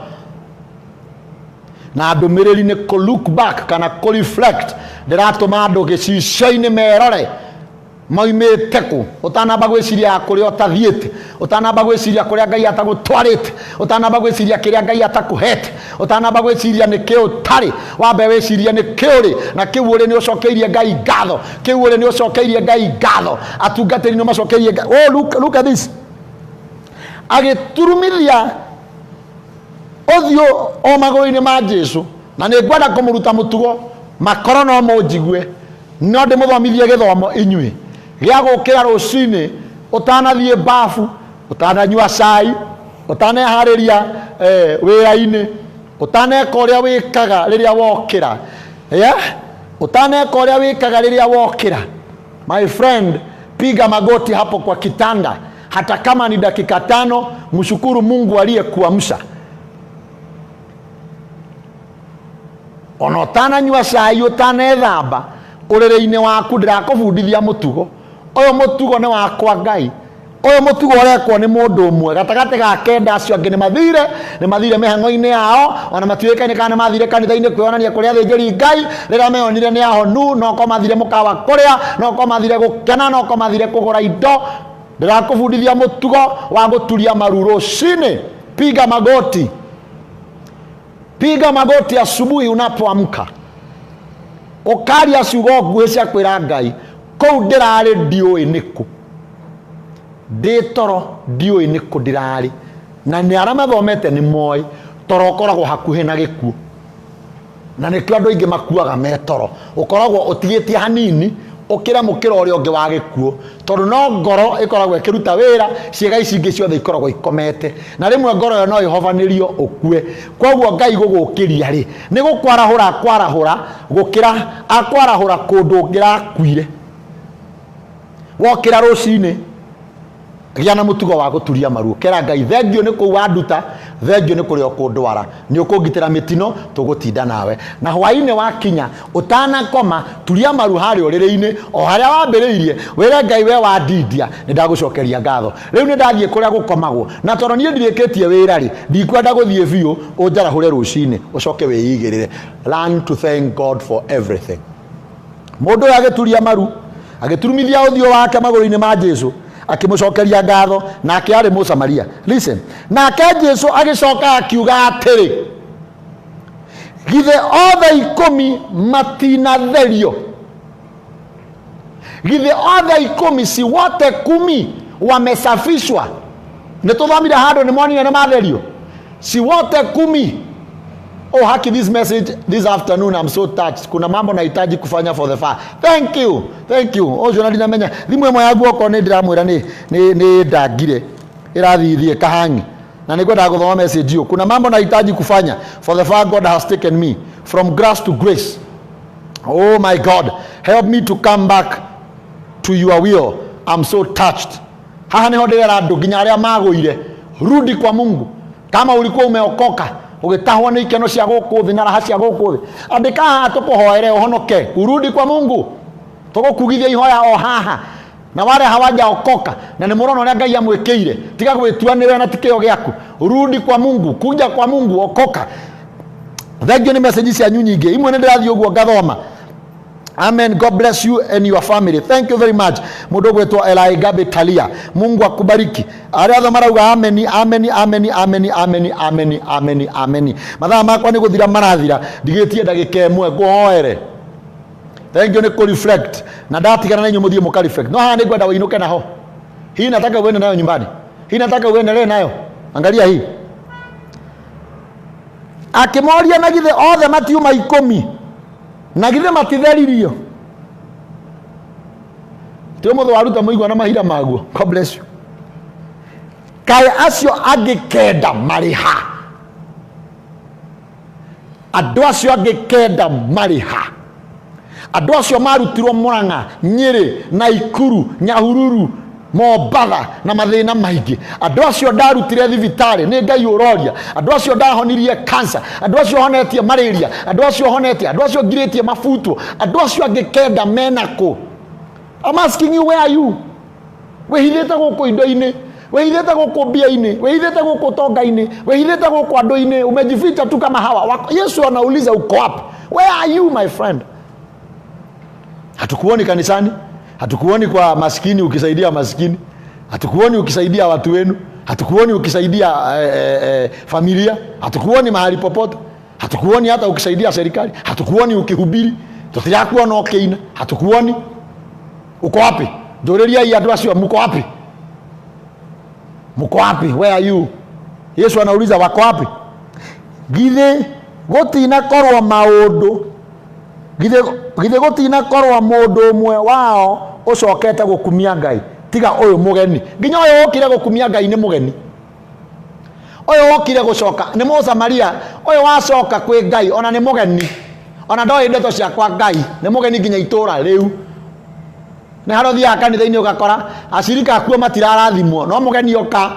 Na ndumiriri ni ko look back kana ko reflect ndiratuma andu gicicio-ini merore moimite ku. Utanamba gwiciria kuria utathiite, utanamba gwiciria kuria Ngai atagutwarite, utanamba gwiciria kiria Ngai atakuhete, utanamba gwiciria ni ki utari, wambe wiciria ni ki uri, na kiu uri ni ucokeirie Ngai ngatho, kiu uri ni ucokeirie Ngai ngatho, atungatiri ni macokeirie. Oh, look at this. Agiturumithia othio o magoro-ini ma Jesu, na ni ngwenda kumuruta mutugo makoro no munjigue, no ndimuthomithie githomo inyui gĩa gũkĩra rũcinĩ ũtanathie bafu, ũtananyua cai, ũtaneharĩria wĩra-inĩ, ũtaneka ũrĩa wĩkaga rĩrĩa wokĩra, ũtaneka ũrĩa wĩkaga rĩrĩa wokĩra. My friend, piga magoti hapo kwa kitanda, hata kama ni dakika 5, mshukuru Mungu aliyekuamsha. Ona ũtananyua cai, ũtanethamba, ũrĩrĩ-inĩ waku ndirakũbundithia mũtugo. Oyo mũtugo nĩ wakwa Ngai. Oyo mũtugo ũrekwo nĩ mũndũ ũmwe gatagatĩ ga kenda acio angĩ nĩ mathire mĩhang'o-inĩ yao, ona matuĩkaine kana nĩ mathire kanitha-inĩ kwĩonania kũrĩa athĩnjĩri Ngai rĩrĩa meyonire nĩ ahonu, no ko mathire mũkawa kũrĩa, no ko mathire gũkena, no ko mathire kũgũra indo. Ndirakũbundithia mũtugo wa gũturia maru rũcinĩ. Piga magoti. Piga magoti asubuhi unapoamka. Ukaria ciugo nguhĩ cia kwĩra Ngai, kũu ndĩrarĩ ndiũĩ nĩkũ, ndĩ toro ndiũĩ nĩkũ ndĩrarĩ. Na nĩ arĩa mathomete nĩ moĩ toro ũkoragwo hakuhĩ na gĩkuũ, na nĩkĩo andũ aingĩ makuaga me toro. Ũkoragwo ũtigĩtie hanini ũkĩra mũkĩra ũrĩa ũngĩ wa gĩkuũ, tondũ no ngoro ĩkoragwo ĩkĩruta wĩra, ciĩga ici ingĩ ciothe ikoragwo ikomete, na rĩmwe ngoro ĩyo no ĩhobanĩrio ũkue. Koguo Ngai gũgũkĩria rĩ, nĩ gũkwarahũra akwarahũra gũkĩra akwarahũra kũndũ ngĩrakuire. Wokĩra rũcinĩ gĩa na mũtugo wa gũturia maru, kera Ngai thengio nĩ kũu wanduta, thengio nĩ kũrĩa ũkũndwara, nĩ ũkũngitĩra mĩtino, tũgũtinda nawe. Na hwaĩ-inĩ wakinya ũtanakoma, turia maru harĩ ũrĩrĩ-inĩ o harĩa wambĩrĩirie, wĩre Ngai we wandindia nĩ ndagũcokeria ngatho. Rĩu nĩ ndathiĩ kũrĩa gũkomagwo, na tondũ niĩ ndirĩkĩtie wĩra rĩ, ndikwenda gũthiĩ biũ ũnjarahũre rũcinĩ ũcoke wĩigĩrĩre. Learn to thank God for everything. Mũndũ ũyũ agĩturia maru, agĩturumithia ũthiũ wake magũrũ-inĩ ma Jesu, akĩmũcokeria ngatho, nake arĩ Mũsamaria. Listen, nake Jesu agĩcoka akiuga atĩrĩ, githĩ othe 10 matinatherio? Githĩ othe 10 si wote 10 wamesafishwa? Nĩtũthomire handũ nĩmonire nĩ matherio, si wote 10. Oh, haki, this message this afternoon I'm so touched. Kuna mambo nahitaji kufanya for the far. Thank you. Ojo na ndinamenya. Thimwe mwe yagu oko nĩ ndiramwĩra nĩ ndangire irathithie kahangi. Na nikwenda kuthoma message hiyo. Kuna mambo nahitaji kufanya. For the fact God has taken me from grace to grace. Oh my God, help me to come back to your will. I'm so touched. Haha niho ndĩrera andũ nginya arĩa magũire, rudi kwa Mungu. Kama ulikuwa umeokoka, ũgĩtahwo nĩ ikeno cia gũkũ thĩ na raha cia gũkũ thĩ, andĩka haha tũkũhoere ũhonoke, urudi kwa Mungu. Tũgũkugithia ihoya o haha. Na wale hawajaokoka na nĩ mũrona ũrĩa Ngai amwĩkĩire, tiga gwĩtuanĩra na tikĩo gĩaku. Rudi kwa Mungu, kuja kwa Mungu, okoka. Thank you. Ni message cia nyingi imwe nĩ ndĩrathiĩ ũguo ngathoma. Amen. God bless you and your family. Thank you very much. Mundu gwetwa Elai Gabe Talia. Mungu akubariki. Arĩa othe marauga amen, amen, amen, amen, amen, amen, amen, amen. Mathaa makwa nĩ gũthira marathira. Ndigĩtie ndagĩka ĩmwe ngũhoere. Thank you ni ku reflect. Na ndatigana na inyuĩ mũthiĩ mũka reflect. No haha nĩ ngwenda ũinũke naho. Hii nataka uende nayo nyumbani. Hii nataka uendelee nayo. Angalia hii. Akimoria na githe othe matiuma 10. Na githe matitheririo. Tio mũthũ waruta mũigua na mahira maguo. God bless you. Kaĩ acio angĩ kenda marĩ ha? Andũ acio angĩ kenda marĩ ha? Andũ acio marutirwo Murang'a, Nyĩrĩ, Naikuru, Nyahururu, Mombatha na mathĩna maingĩ. Andũ acio ndarutire thibitarĩ, nĩ Ngai ũroria. Andũ acio ndahonirie cancer, andũ acio honetie malaria, andũ acio honetie, andũ acio ngirĩtie mabutwo, andũ acio angĩ kenda menako. I'm asking you, where are you? Wĩhithĩte gũkũ indo-inĩ, wĩhithĩte gũkũ mbia-inĩ, wĩhithĩte gũkũ tonga-inĩ, wĩhithĩte gũkũ andũ-inĩ, umejificha tu kama hawa. Yesu anauliza uko wapi? Where are you, my friend? Hatukuoni kanisani, hatukuoni kwa maskini ukisaidia maskini, hatukuoni ukisaidia watu wenu, hatukuoni ukisaidia familia, hatukuoni mahali popote, hatukuoni hata ukisaidia serikali, hatukuoni ukihubiri, tutiyakuona okeina, hatukuoni. Uko wapi? Ndoreria hii andũ acio muko wapi? Muko wapi? Where are you? Yesu anauliza wako wapi? Githe gũtina korwo maũndũ, githe gũtina korwo mũndũ ũmwe wao ũcokete gũkumia Ngai tiga ũyũ mũgeni. Nginya ũyũ ũkire gũkumia Ngai nĩ mũgeni. Ũyũ ũkire gũcoka nĩ Mũsamaria, ũyũ wacoka kwĩ Ngai ona nĩ mũgeni. Ona ndoĩ ndeto ciakwa Ngai nĩ mũgeni nginya itũra rĩu. Nĩ harothiaga kanitha-inĩ ũgakora acirika akuo matirarathimwo, no mũgeni oka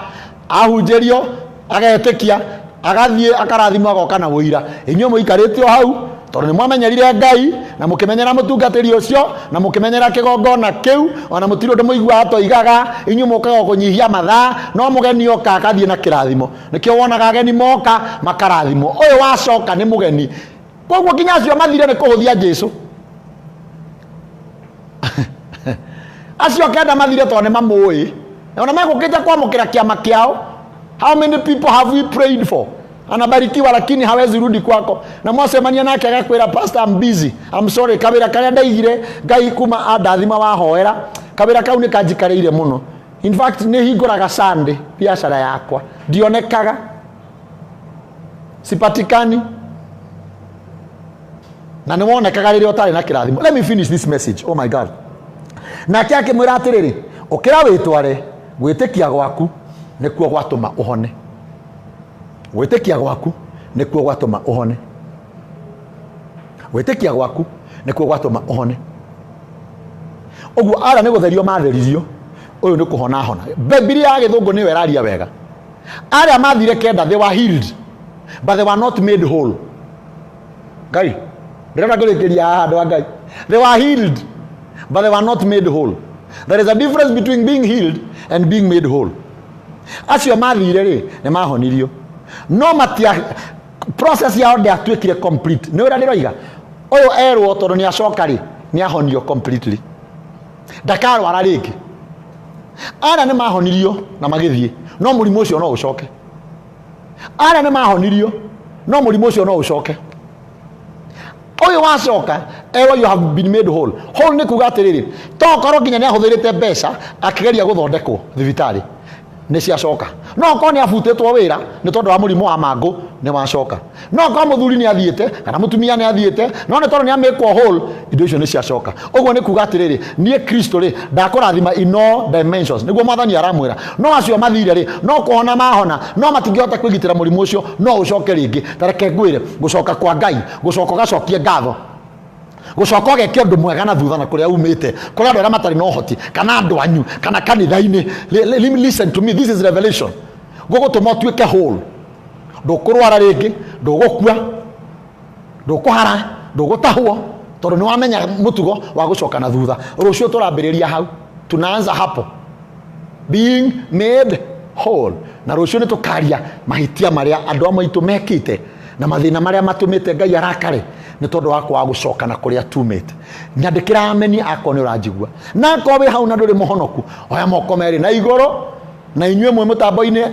ahunjĩrio agetĩkia agathiĩ akarathimwo agoka na wũira. Inyuĩ mũikarĩte o hau tondũ nĩ mwamenyerire Ngai na mũkĩmenyera mũtungatĩri ũcio na mũkĩmenyera kĩgongona kĩu, ona mũtirĩ ũndũ mũiguaga toigaga, inyuĩ mũkaga kũnyihia mathaa, no mũgeni oka akathiĩ na kĩrathimo. Nĩkĩo wonaga ageni moka makarathimwo. Ũyũ wacoka nĩ mũgeni. Koguo nginya acio mathire nĩ kũhũthia Jesũ. Acio kenda mathire tondũ nĩ mamũĩ. Ona megũkĩte kwamũkĩra kĩama kĩao. How many people have we prayed for? Anabarikiwa lakini hawezi rudi kwako. Na mwasemania nake agakwĩra pastor I'm busy. I'm sorry, kabira karĩa ndaigire Ngai kuma andathima wahoera. Kabira kau nĩ kanjikarĩire mũno. In fact nĩ hingũraga Sunday biacara yakwa. Ndionekaga. Sipatikani. Na nĩ wonekaga rĩrĩa ũtarĩ na kĩrathimo. Let me finish this message. Oh my God. Nake akĩmwĩra atĩrĩrĩ, ũkĩra wĩtware, gwĩtĩkia gwaku nĩkuo gwatũma ũhone. Gwĩtĩkia gwaku nĩkuo gwatũma ũhone. Gwĩtĩkia gwaku nĩkuo gwatũma ũhone. Ũguo ara nĩ gũtherio matheririo, ũyũ nĩ kũhona hona. Biblia ya Gĩthũngũ nĩyo ĩraria wega. Arĩa mathire kenda, they were healed but they were not made whole. Ngai ndĩrenda kũrĩkĩria haha andũ a Ngai. They were healed but they were not made whole. There is a difference between being healed and being made whole. Acio mathire rĩ nĩ mahonirio, no matia process yao ndĩatuĩkire complete. Nĩ ũrĩa ndĩroiga ũyũ erwo tondũ nĩ acoka rĩ nĩ ahonio completely, ndakarwara rĩngĩ. Ara nĩ mahonirio na magĩthiĩ, no mũrimũ ũcio no ũcoke. Ara nĩ mahonirio no mũrimũ ũcio no ũcoke. Oyo wacoka erwo you have been made whole. Whole nĩ kuga atĩrĩrĩ, to korwo nginya nĩ ahũthĩrĩte mbeca akĩgeria gũthondekwo thibitarĩ. nĩ ciacoka. No ko nĩ abutĩtwo wĩra nĩ tondũ wa mũrimũ wa mangũ nĩ wacoka. No ko mũthuri nĩ athiĩte kana mũtumia nĩ athiĩte no nĩ tondũ nĩ amĩkwo whole, indo icio nĩ ciacoka. Ũguo nĩ kuga atĩrĩrĩ, niĩ Kristo rĩ ndakũrathima in all dimensions. Nĩguo Mwathani aramwĩra no acio mathire rĩ no kũhona mahona no matingĩhota kwĩgitĩra mũrimũ ũcio, no ũcoke rĩngĩ. Tareke ngwĩre gũcoka kwa Ngai, gũcoka ũgacokie ngatho, gũcoka ũgeke ũndũ mwega na thutha na kũrĩa umĩte, kũrĩa andũ arĩa matarĩ na ũhoti kana andũ anyu kana kanitha-inĩ. Listen to me, this is revelation. Gũgũtũma ũtuĩke whole. Ndũkũrwara rĩngĩ, ndũgũkua, ndũkũhara, ndũgũtahwo, tondũ nĩ wamenya mũtugo wa gũcoka na thutha. Rũciũ tũrambĩrĩria hau, tunaanza hapo, being made whole. Na rũciũ nĩ tũkaria mahĩtia marĩa andũ amwe aitũ mekĩte na mathĩna marĩa matũmĩte Ngai arakare nĩ tondũ wa kwaga gũcoka na kũrĩa tumĩte. Nyandĩkĩra ameni akwa nĩ ũranjigua, na akorwo wĩ hau na ndũrĩ mũhonoku, oya moko merĩ na igũrũ, na inyuĩ mwĩ mũtambo-inĩ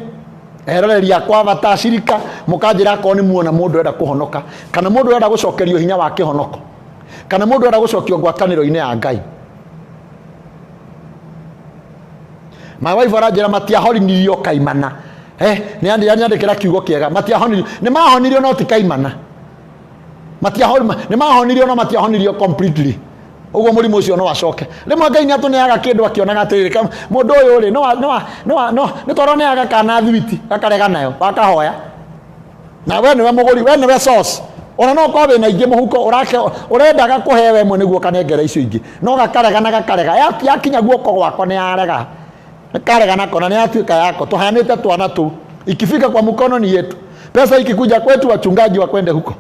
eroreri akwa batacirika mũkanjĩra akorwo nĩ muona mũndũ enda kũhonoka kana mũndũ enda gũcokerio hinya wa kĩhonoko kana mũndũ enda gũcokio ngwatanĩro-inĩ ya Ngai. My wife aranjĩra matiahonirio kaimana. Nĩandĩkĩra kiugo kĩega, matiahonirio, nĩ mahonirio no ti kaimana. Nĩ mahonirio no matiahonirio completely. Ũguo mũrimũ ũcio no acoke. Rĩmwe Ngai nĩ atũneaga kĩndũ akĩonaga atĩrĩrĩ, mũndũ ũyũ rĩ nĩ twarwo neaga kana thwiti gakarega nayo wakahoya, na we nĩwe mũgũri, we nĩwe source. Ona no kwa wĩna ingĩ mũhuko ũrendaga kũhe we mwe nĩguo kanengera icio ingĩ, no gakarega na gakarega, yakinya guoko gwako nĩ yarega, karega nako na nĩ atuĩka yako. Tuhanĩte twana tu, ikifika kwa mkono ni yetu, pesa ikikuja kwetu wachungaji wakwende huko,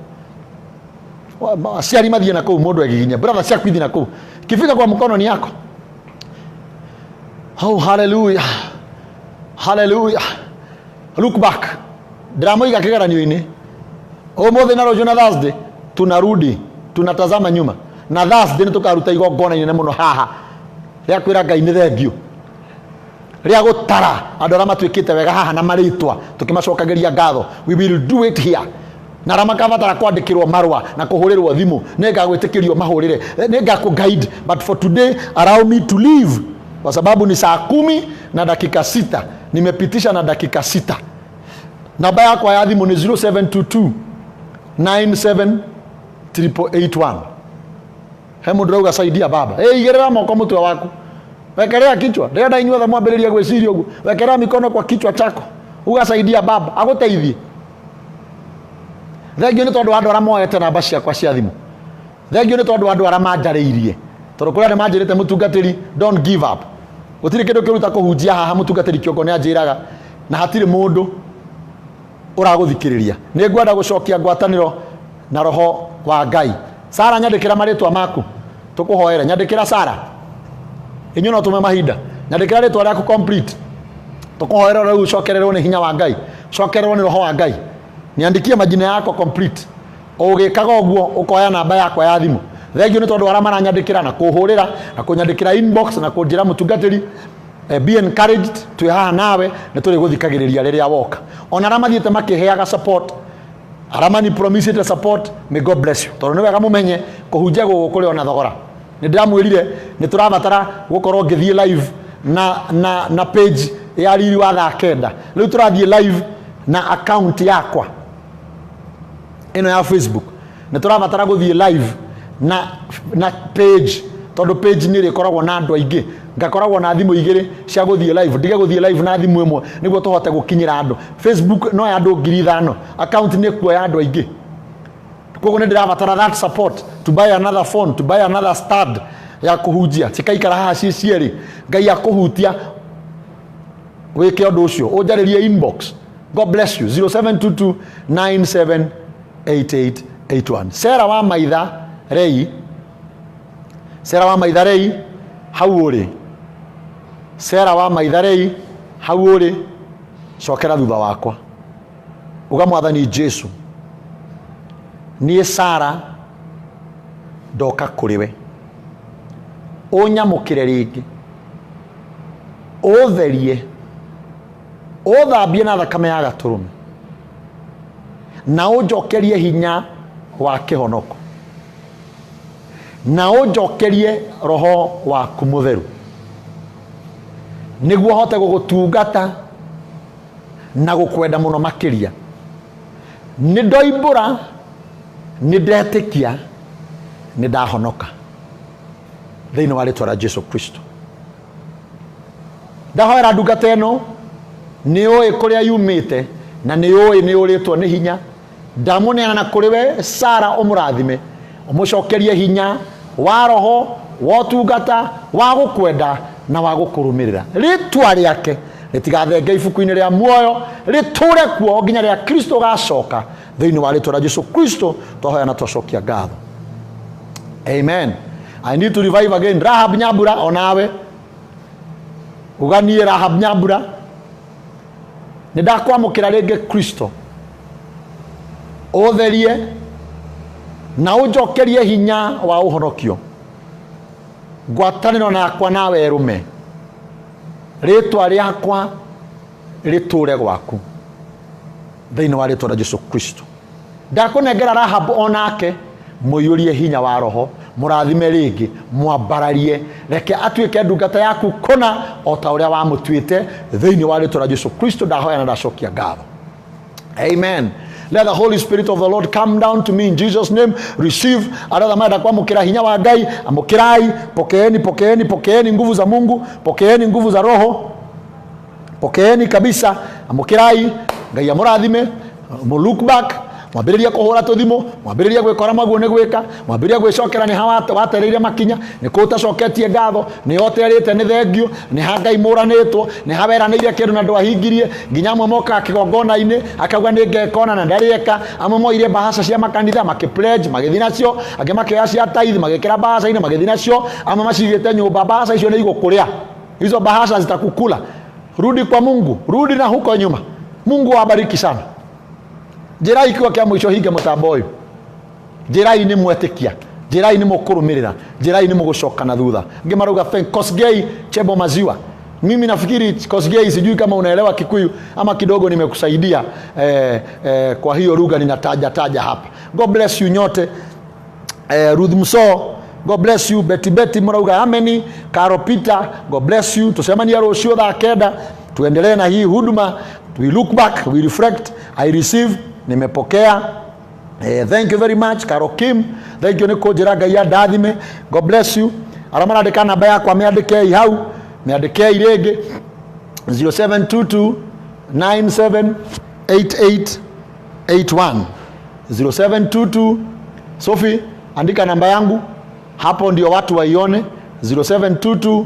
aciari mathiĩ na kũu, mũndũ agiginya brother ciaku ithi na kũu, ikifika kwa mkono ni yako. Oh, hallelujah, hallelujah. Look back, ndĩramũiga kĩgeranio-inĩ ũmũthĩ na rũciũ na Thursday tunarudi tunatazama nyuma, na Thursday nĩ tũkaruta igongona inene mũno haha rĩa kwĩra Ngai nĩ thengio, rĩa gũtara andũ arĩa matuĩkĩte wega haha na marĩtwa tũkĩmacokagĩria ngatho. We will do it here. Na arĩa makabatara kwandĩkĩrwo marũa na kũhũrĩrwo thimũ nĩngagwĩtĩkĩrio mahũrĩre, nĩngakũguide, but for today allow me to leave, kwa sababu ni saa 10 na dakika 6, nimepitisha na dakika 6. Namba yakwa ya thimũ ni 0722 978881. He mũndũ rauga saidia baba, igĩrĩra moko mũtwe waku, wekelea kichwa, ndĩrenda inyuothe mwambĩrĩrie gwĩciria ũguo, wekelea mikono kwa kichwa chako, ugasaidia baba agũteithie. Thengio nĩ tondũ andũ arĩa moete namba ciakwa cia thimũ, thengio nĩ tondũ andũ arĩa manjarĩirie, tondũ kũrĩa nĩ manjĩrĩte mũtungatĩri don't give up, gũtirĩ kĩndũ kĩruta kũhunjia haha. Mũtungatĩri kĩongo nĩ anjĩraga na hatirĩ mũndũ ũragũthikĩrĩria. Nĩ ngwenda gũcokia ngwatanĩro na roho wa Ngai. Sara, nyandĩkĩra marĩtwa maku tũkũhoere, nyandĩkĩra Sara, inyuĩ no tũme mahinda, nyandĩkĩra rĩtwa rĩaku complete tũkũhoere rĩu, ũcokererwo nĩ hinya wa Ngai, ũcokererwo nĩ roho wa Ngai. Niandikie majina yako complete. Ũgĩkaga ũguo ũkoya namba yakwa ya thimũ. Thengio nĩ tondũ arĩa maranyandĩkĩra na kũhũrĩra na kũnyandĩkĩra inbox na kũnjĩra mũtungatĩri, be encouraged, twĩ haha nawe nĩ tũrĩ gũthikagĩrĩria rĩrĩa woka. Ona arĩa mathiĩte makĩheaga support, arĩa mani promised support, may God bless you, tondũ nĩ wega mũmenye kũhunjia gũkũ kũrĩ ona thogora. Nĩ ndĩramwĩrire nĩ tũrabatara gũkorwo ngĩthiĩ live na page ya Riri wa thaa 9. Rĩu tũrathiĩ live na account yakwa ino ya Facebook, nĩ tũrabatara gũthiĩ live na page, tondũ page nĩ ĩkoragwo na andũ aingĩ, ngakoragwo na thimũ igĩrĩ cia gũthiĩ live, ndige gũthiĩ live na thimũ ĩmwe nĩguo tũhote gũkinyĩra andũ. Facebook no ya andũ 5,000, account nĩ kuoya andũ aingĩ. Koguo nĩ ndĩrabatara that support to buy another phone, to buy another stand ya kũhunjia, cikaikara haha cierĩ, Ngai akũhutia wĩke ũndũ ũcio, ũnjarĩrie inbox. God bless you. 0722 978881. Sarah wa Maitha Rei, Sarah wa Maitha Rei, hau ũrĩ? Sarah wa Maitha Rei, hau ũrĩ? Cokera thutha wakwa, uga Mwathani Jesu, niĩ Sarah ndoka kũrĩ we, ũnyamũkĩre rĩngĩ, ũtherie, ũthambie na thakame ya Gatũrũme, na ũnjokerie hinya wa kĩhonoko, na ũnjokerie roho waku mũtheru, nĩguo hote gũgũtungata na gukwenda muno makiria ni ndoimbura ni ndetikia ni ndahonoka thiini wa ritwa rĩa Jesu Kristo. Ndahoera ndungata ĩno nĩ ũĩ kũrĩa yumĩte na nĩ ũĩ nĩ ũrĩtwo nĩ hinya. Ndamuneana na kũrĩ we Sara ũmũrathime, ũmũcokerie hinya wa roho wa ũtungata wa gũkwenda na wa gũkũrũmĩrĩra. Rĩtwa rĩake rĩtigathenge ibuku-inĩ rĩa muoyo, rĩtũre kuo nginya rĩa Kristo gacoka thĩinĩ wa rĩtwa rĩa Jesu Kristo. Twahoya na twacokia ngatho. Amen. I need to revive again. Rahab Nyambura, onawe uganie Rahab Nyambura, nidakwamũkĩra rĩngĩ Kristo, ũtherie na ũnjokerie hinya wa ũhonokio. Ngwatanĩro nakwa nawe rũme, rĩtwa rĩakwa rĩtũre gwaku thĩinĩ wa rĩtwa rĩa Jesu Kristo. Ndakũnengera Rahab onake mũiyũrie hinya wa roho, mũrathime rĩngĩ, mwambararie, reke atuĩke ndungata yaku kũna o ta ũrĩa wamũtuĩte thĩinĩ wa rĩtwa rĩa Jesu Kristo. Ndahoya na ndacokia ngatho. Amen. Let the Holy Spirit of the Lord come down to me in Jesus name. Receive another mada kwa mukira hinya wa Ngai, amukirai, pokeeni nguvu za Mungu, pokeeni nguvu za roho, pokeeni kabisa, amukirai, Ngai amurathime, mu look back, mwambĩrĩria kũhũra tũthimo, mwambĩrĩria gwĩkora maguo nĩ gwĩka, mwambĩrĩria gwĩcokera nĩ hawa watereire makinya, nĩ kũtacoketie ngatho, nĩ oterĩte nĩ thengio, nĩ ha Ngai mũranĩtwo, nĩ haweranĩire kĩndũ na ndwahingirie, nginya amwe moka kĩgongona-inĩ akauga nĩ ngekona na ndarĩeka, amwe moire bahasha cia makanitha makĩpledge magĩthiĩ nacio, angĩ makĩoya cia tithe magĩkĩra bahasha-inĩ magĩthiĩ nacio, amwe macigĩte nyũmba. Bahasha icio nĩ igũkũrĩa, hizo bahasha zitakukula. Rudi kwa Mungu, rudi na huko nyuma. Mungu awabariki sana. Jirai kiwa kia mwisho hinge mutambo uyu. Jirai ni mwetikia, jirai ni mũkũrũmĩrĩra, jirai ni mũgũcoka na thutha. Ngimaruga thank Kosgei Chebo Maziwa. Mimi nafikiri Kosgei, sijui kama unaelewa Kikuyu ama kidogo nimekusaidia kwa hiyo lugha ninataja hapa. God bless you nyote. Ruth Muso, God bless you. Betty mrauga ameni. Karo Peter, God bless you. Tusemania rũciũ thaa kenda tuendelee na hii huduma. We look back, we reflect. I receive, nimepokea. Thank you very much. Karo Kim, thank you niko jiraga ya dadime. God bless you. Alamana deka namba yako ameandike hau, meandike irege 0722 978881 0722. Sophie, andika namba yangu hapo ndio watu waione. 0722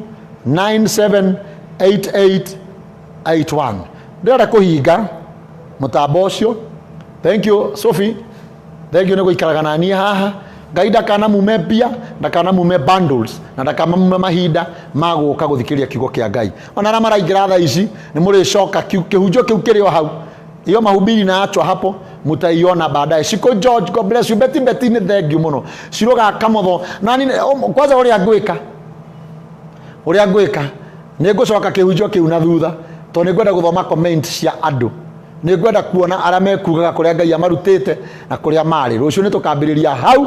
978881. Ndĩrenda kũhinga mũtambo ũcio. Thank you Sophie. Thank you nĩ gũikaraga na niĩ haha. Ngai ndakana mume mbia, ndakana mume bundles, na ndakana mume mahinda ma gũka gũthikĩria kiugo kĩa Ngai. Ona arĩa maraingĩra thaa ici nĩ mũrĩcoka kĩhunjio kĩu kĩrĩ o hau. Iyo mahubiri na achwa hapo mutaiona baadaye. Shiko George, God bless you. Betty ni thank you muno. Shiroga kamotho nani kwanza ũrĩa ngwĩka nĩ ngũcoka kĩhunjio kĩu na thutha, to nĩ ngwenda gũthoma comment cia andũ, nĩ ngwenda kuona arĩa mekugaga kũrĩa Ngai amarutĩte na kũrĩa marĩ. Rũciũ nĩ tũkambĩrĩria hau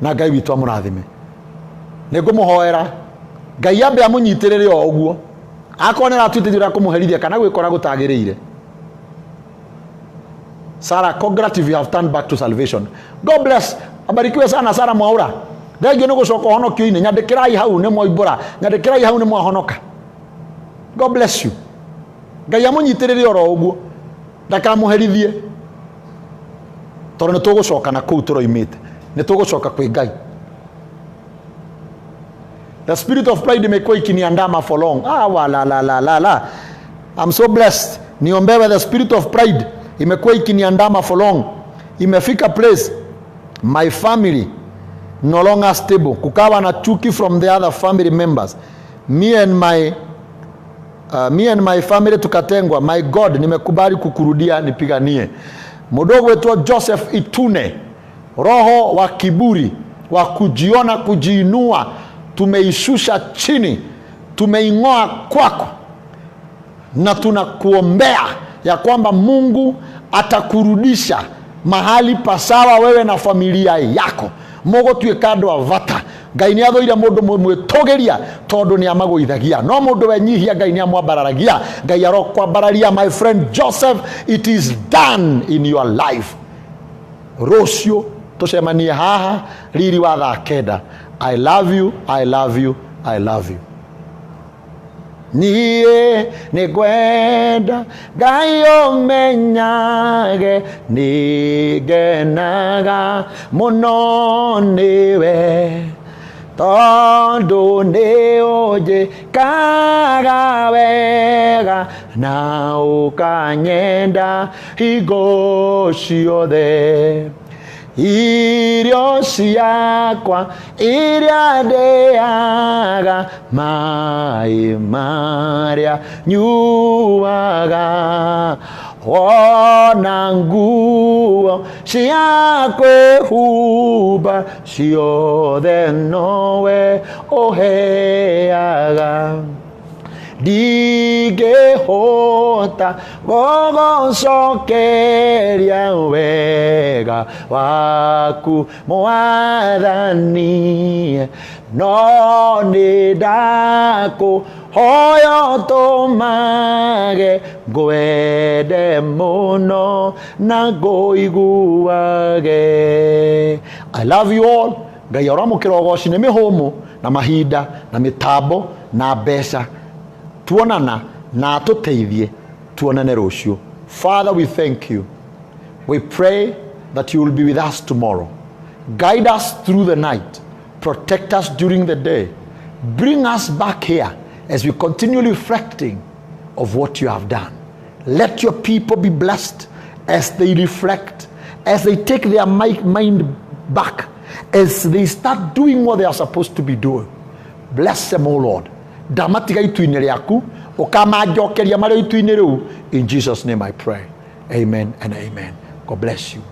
na Ngai witũ amũrathime. Nĩ ngũmũhoera Ngai ambe amũnyitĩrĩre o ũguo, akonera atuĩte ũrĩa kũmũherithia kana gwĩkora gũtagĩrĩire. Sarah, congrats if you have turned back to salvation. God bless. Abarikiwe sana Sarah Mwaura. Thengio nĩ gũcoka ũhonokio-inĩ. Nyandĩkĩrai hau nĩ mwaibũra, nyandĩkĩrai hau nĩ mwahonoka. God bless you. Ngai amũnyitĩrĩre oro ũguo, ndakamũherithie, tondũ nĩ tũgũcoka na kũu tũroimĩte, nĩ tũgũcoka kwĩ Ngai. The spirit of pride imekuwa ikiniandama for long. La. I'm so blessed. Niombewe the spirit of pride imekuwa ikiniandama for long. Imefika place my family no longer stable. Kukawa na chuki from the other family members. Me and my family tukatengwa. My God, nimekubali kukurudia nipiganie. Mdogo wetu Joseph Itune, roho wa kiburi, wa kujiona, kujiinua, tumeishusha chini, tumeing'oa kwako, na tunakuombea ya kwamba Mungu atakurudisha mahali pasawa wewe na familia yako. Mogo tuekado wa vata, Ngai nĩ athũire mũndũ mwĩtũgĩria tondũ nĩ amagũithagia, no mũndũ wenyihia Ngai nĩ amwambararagia. Ngai arokwambararia, my friend Joseph, it is done in your life. Rũciũ tũcemanie haha riri wa thaa kenda. I love you, I love you, I love you. Niĩ nĩ ngwenda Ngai ũmenyage, nĩ ngenaga mũno nĩwe, tondũ nĩ ũnjĩkaga wega na ũkanyenda hingo ciothe. Irio ciakwa iria ndĩaga, maĩ marĩa nyuaga, ona nguo cia kwĩhumba ciothe nowe ũheaga. Ndingĩhota gũgũcokeria wega waku Mwathani, no nĩ ndakũhoya ũtũmage ngwende mũno na ngũiguage. I love you all. Ngai aramũkĩra ũgooci nĩ mĩhũmũ na mahinda na mĩtambo na mbeca. Tuonana na tũteithie, tuonane rũciũ. Father, we thank you. We pray that you will be with us tomorrow. Guide us through the night. Protect us during the day. Bring us back here as we continue reflecting of what you have done. Let your people be blessed as they reflect, as they take their mind back, as they start doing what they are supposed to be doing. Bless them, O Lord. Damatiga itu-inĩ rĩaku, ũkamanjokeria marĩ itu-inĩ rĩu. In Jesus' name I pray. Amen and amen. God bless you.